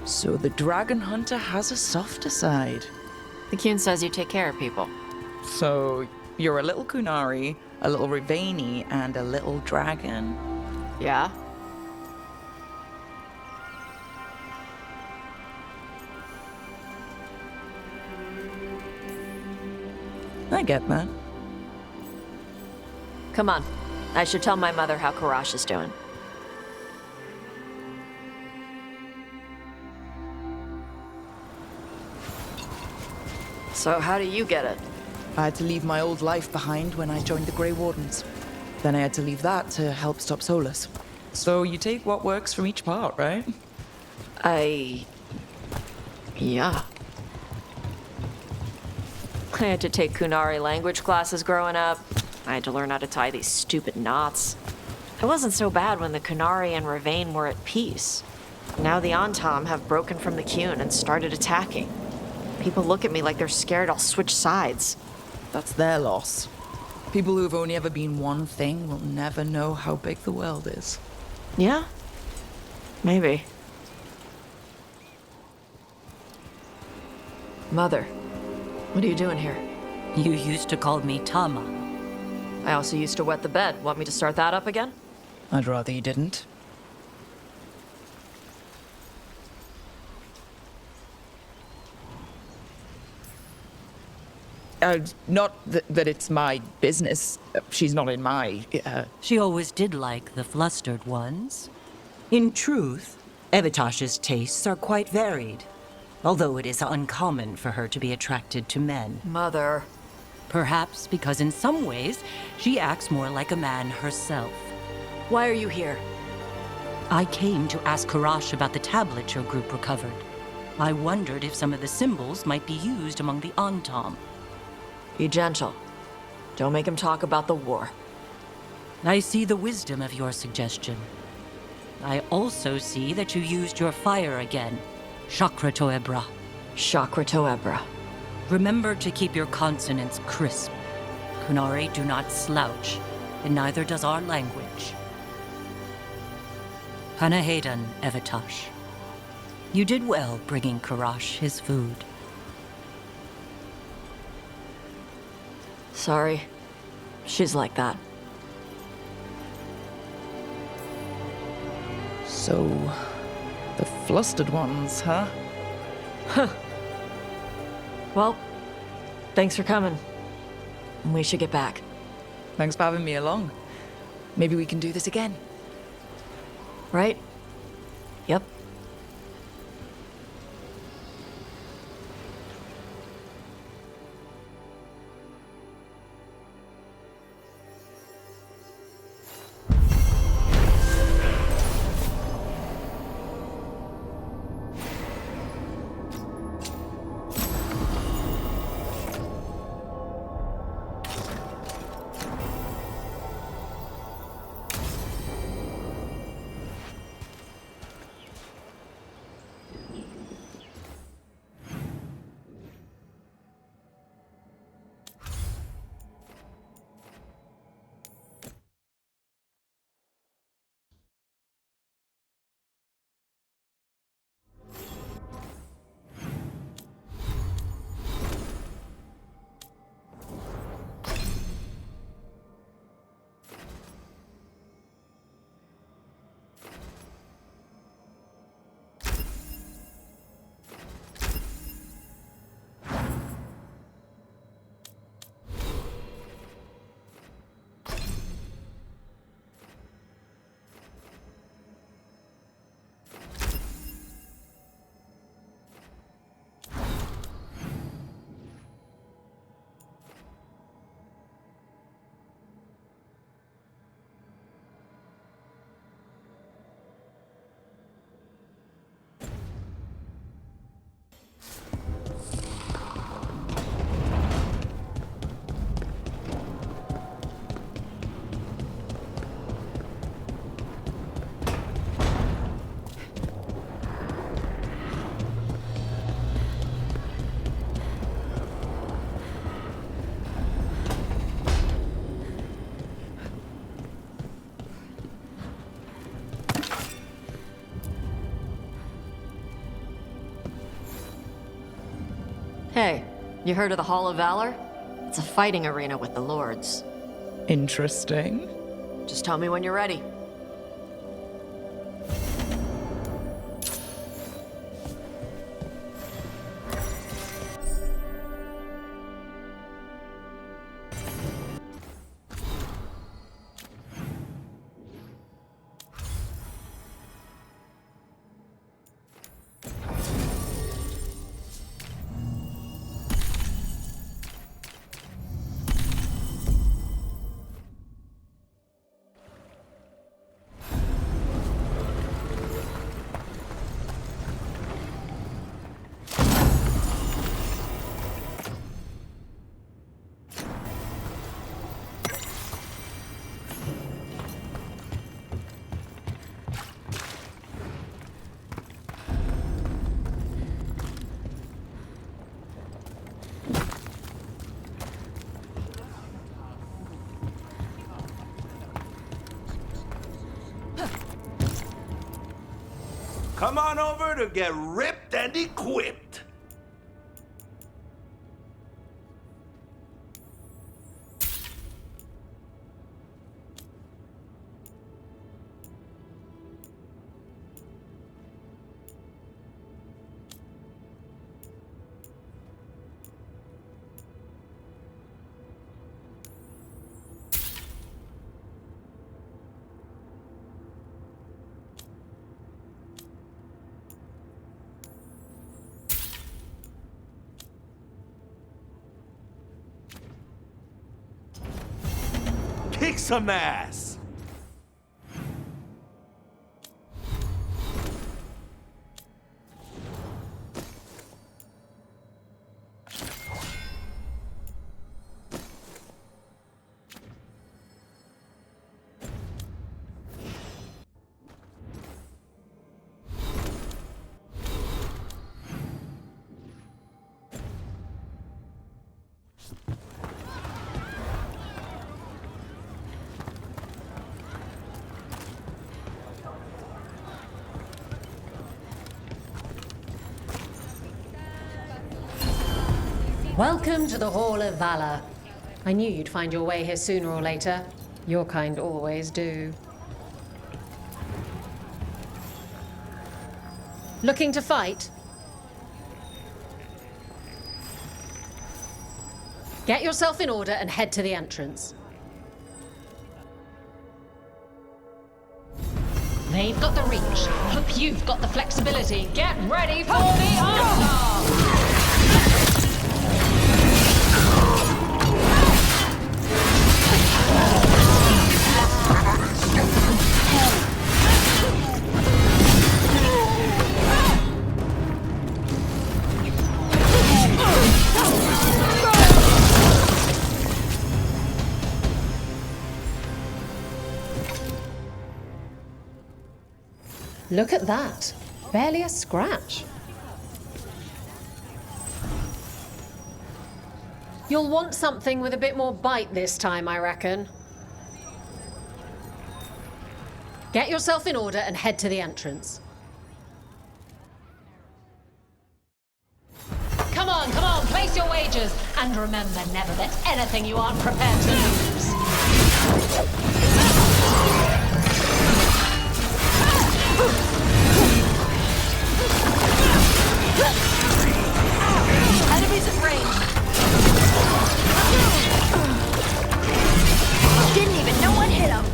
Speaker 5: So the dragon hunter has a softer side.
Speaker 6: The Qun says you take care of people.
Speaker 5: So you're a little Kunari, a little Rivani, and a little dragon?
Speaker 6: Yeah?
Speaker 5: I get that.
Speaker 6: Come on. I should tell my mother how Karash is doing. So how do you get it?
Speaker 5: I had to leave my old life behind when I joined the Grey Wardens. Then I had to leave that to help stop Solus. So you take what works from each part, right?
Speaker 6: Yeah. I had to take Kunari language classes growing up. I had to learn how to tie these stupid knots. It wasn't so bad when the Kunari and Ravain were at peace. Now the Antam have broken from the Qun and started attacking. People look at me like they're scared I'll switch sides.
Speaker 5: That's their loss. People who've only ever been one thing will never know how big the world is.
Speaker 6: Yeah? Maybe. Mother, what are you doing here?
Speaker 12: You used to call me Tama.
Speaker 6: I also used to wet the bed. Want me to start that up again?
Speaker 5: I'd rather you didn't. Not that it's my business. She's not in my...
Speaker 12: She always did like the flustered ones. In truth, Evitash's tastes are quite varied, although it is uncommon for her to be attracted to men.
Speaker 6: Mother.
Speaker 12: Perhaps because in some ways, she acts more like a man herself.
Speaker 6: Why are you here?
Speaker 12: I came to ask Karash about the tablet your group recovered. I wondered if some of the symbols might be used among the Antam.
Speaker 6: Be gentle. Don't make him talk about the war.
Speaker 12: I see the wisdom of your suggestion. I also see that you used your fire again. Chakra Toebra.
Speaker 6: Chakra Toebra.
Speaker 12: Remember to keep your consonants crisp. Kunari do not slouch, and neither does our language. Panaheydan, Evitash. You did well bringing Karash his food.
Speaker 6: Sorry. She's like that.
Speaker 5: So, the flustered ones, huh?
Speaker 6: Huh. Well, thanks for coming. We should get back.
Speaker 5: Thanks for having me along. Maybe we can do this again.
Speaker 6: Right? Yep. Hey, you heard of the Hall of Valor? It's a fighting arena with the lords.
Speaker 7: Interesting.
Speaker 6: Just tell me when you're ready.
Speaker 22: Come on over to get ripped and equipped. Kick some ass!
Speaker 10: Welcome to the Hall of Valor. I knew you'd find your way here sooner or later. Your kind always do. Looking to fight? Get yourself in order and head to the entrance. They've got the reach. Hope you've got the flexibility. Get ready for the onslaught! Look at that. Barely a scratch. You'll want something with a bit more bite this time, I reckon. Get yourself in order and head to the entrance. Come on, place your wagers. And remember, never bet anything you aren't prepared to lose.
Speaker 20: Enemies at range. Didn't even know what hit him.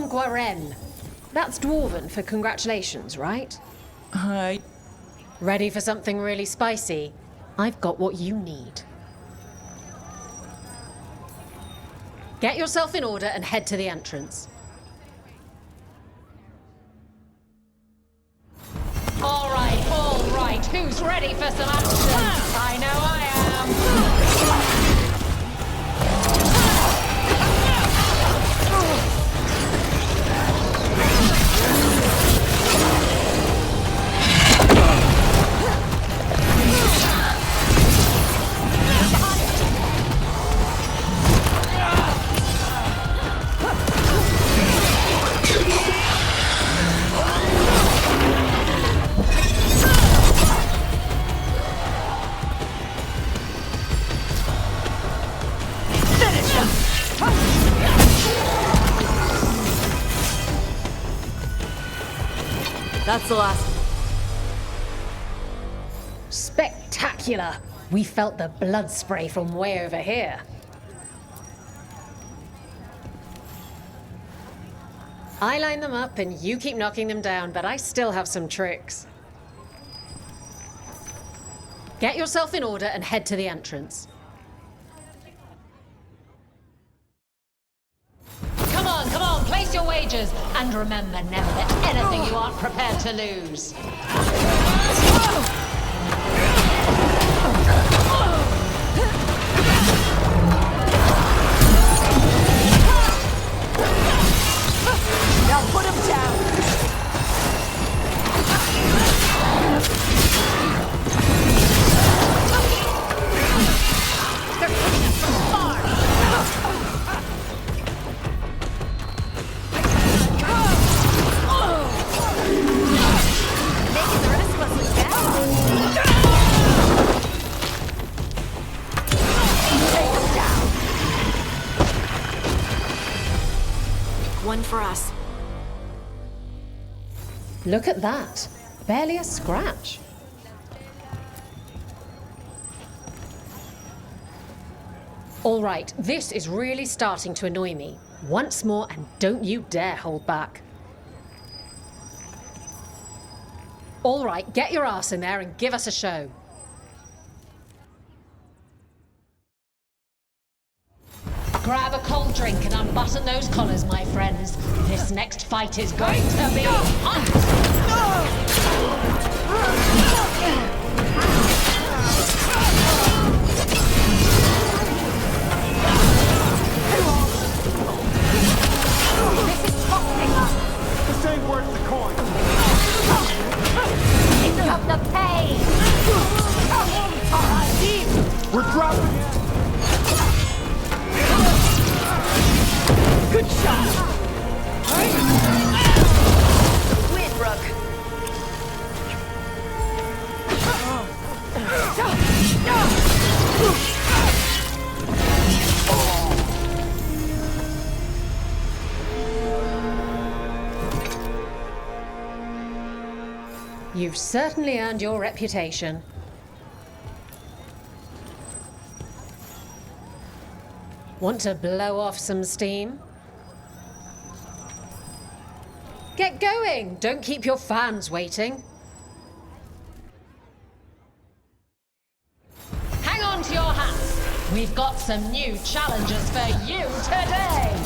Speaker 10: Guaren. That's Dwarven for congratulations, right?
Speaker 7: Hi.
Speaker 10: Ready for something really spicy? I've got what you need. Get yourself in order and head to the entrance. All right. Who's ready for some action? I know I am.
Speaker 20: That's the last.
Speaker 10: Spectacular! We felt the blood spray from way over here. I line them up and you keep knocking them down, but I still have some tricks. Get yourself in order and head to the entrance. Come on, place your wagers. And remember, never bet anything you aren't prepared to lose.
Speaker 20: Now put him down!
Speaker 10: They're hitting us from far!
Speaker 20: Making the rest of us look bad. Take him down!
Speaker 4: One for us.
Speaker 10: Look at that. Barely a scratch. All right, this is really starting to annoy me. Once more, and don't you dare hold back. All right, get your ass in there and give us a show. Grab a cold drink and unbutton those collars, my friends. This next fight is going to be hot!
Speaker 20: This is costing us!
Speaker 22: This ain't worth the coin!
Speaker 20: It's come to pay!
Speaker 22: We're dropping it!
Speaker 20: Good shot! Win, Rook!
Speaker 10: You've certainly earned your reputation. Want to blow off some steam? Get going! Don't keep your fans waiting. Hang on to your hats! We've got some new challenges for you today!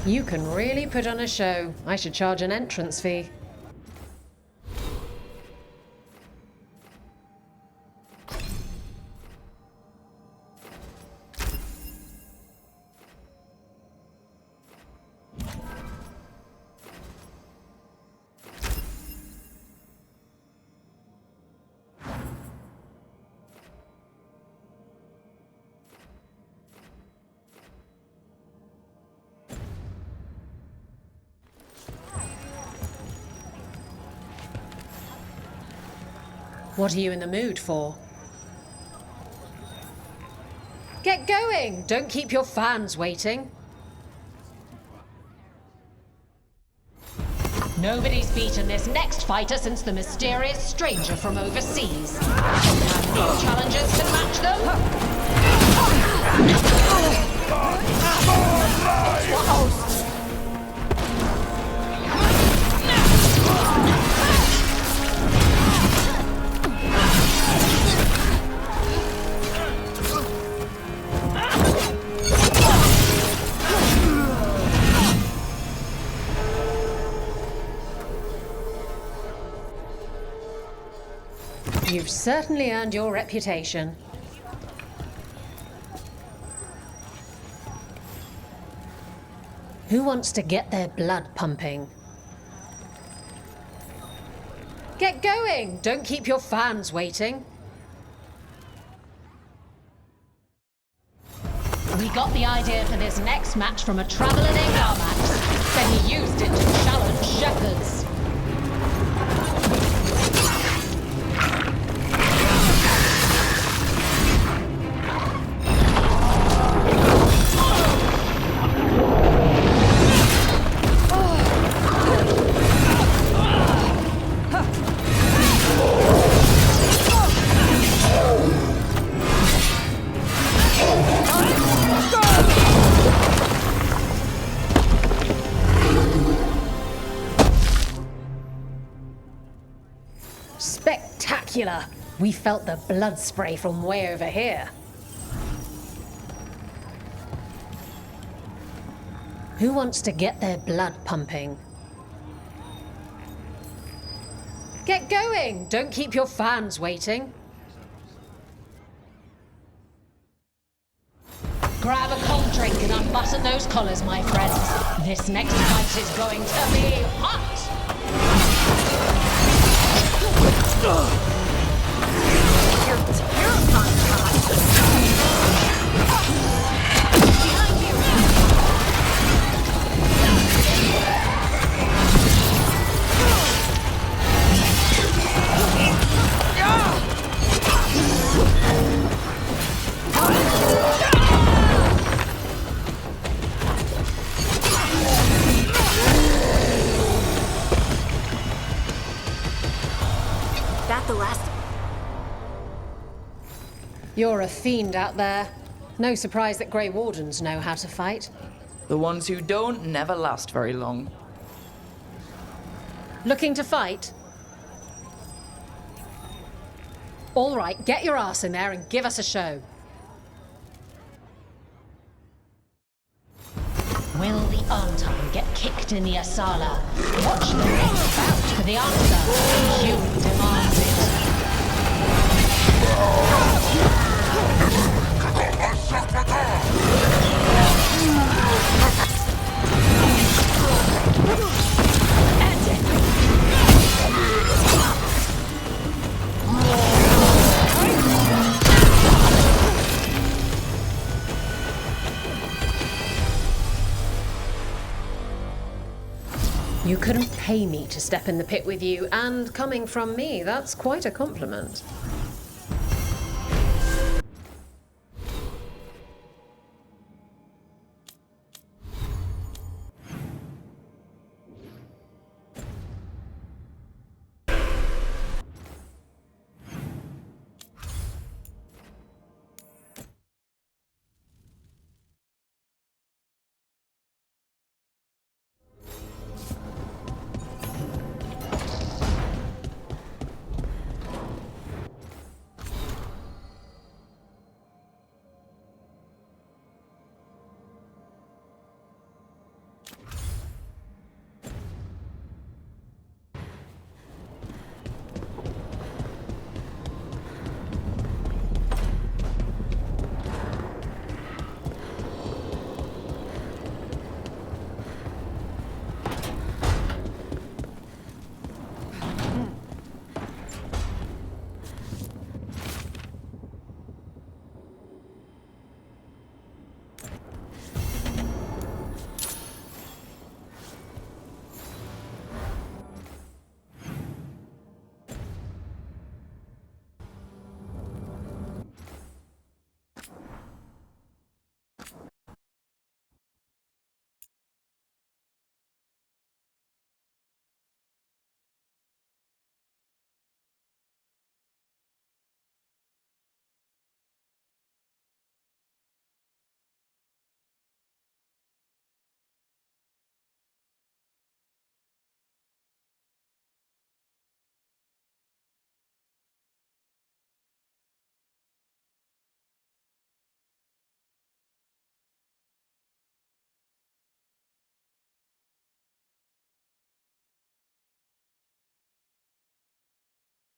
Speaker 10: You can really put on a show. I should charge an entrance fee. What are you in the mood for? Get going! Don't keep your fans waiting. Nobody's beaten this next fighter since the mysterious stranger from overseas. And new challengers can match them. You've certainly earned your reputation. Who wants to get their blood pumping? Get Get going! Don't keep your fans waiting. We got the idea for this next match from a traveler named Armax. Then he used it to challenge shepherds. Spectacular! We felt the blood spray from way over here. Who wants to get their blood pumping? Get going! Don't keep your fans waiting. Grab a cold drink and unbutton those collars, my friends. This next fight is going to be hot!
Speaker 2: You're terrifying, Tosh. Behind you. That the last...
Speaker 10: You're a fiend out there. No surprise that Grey Wardens know how to fight.
Speaker 5: The ones who don't never last very long.
Speaker 10: Looking to fight? All right, get your ass in there and give us a show. Will the Anton get kicked in the Asala? Watch the next bout for the answer. You demand it. You couldn't pay me to step in the pit with you, and coming from me, that's quite a compliment.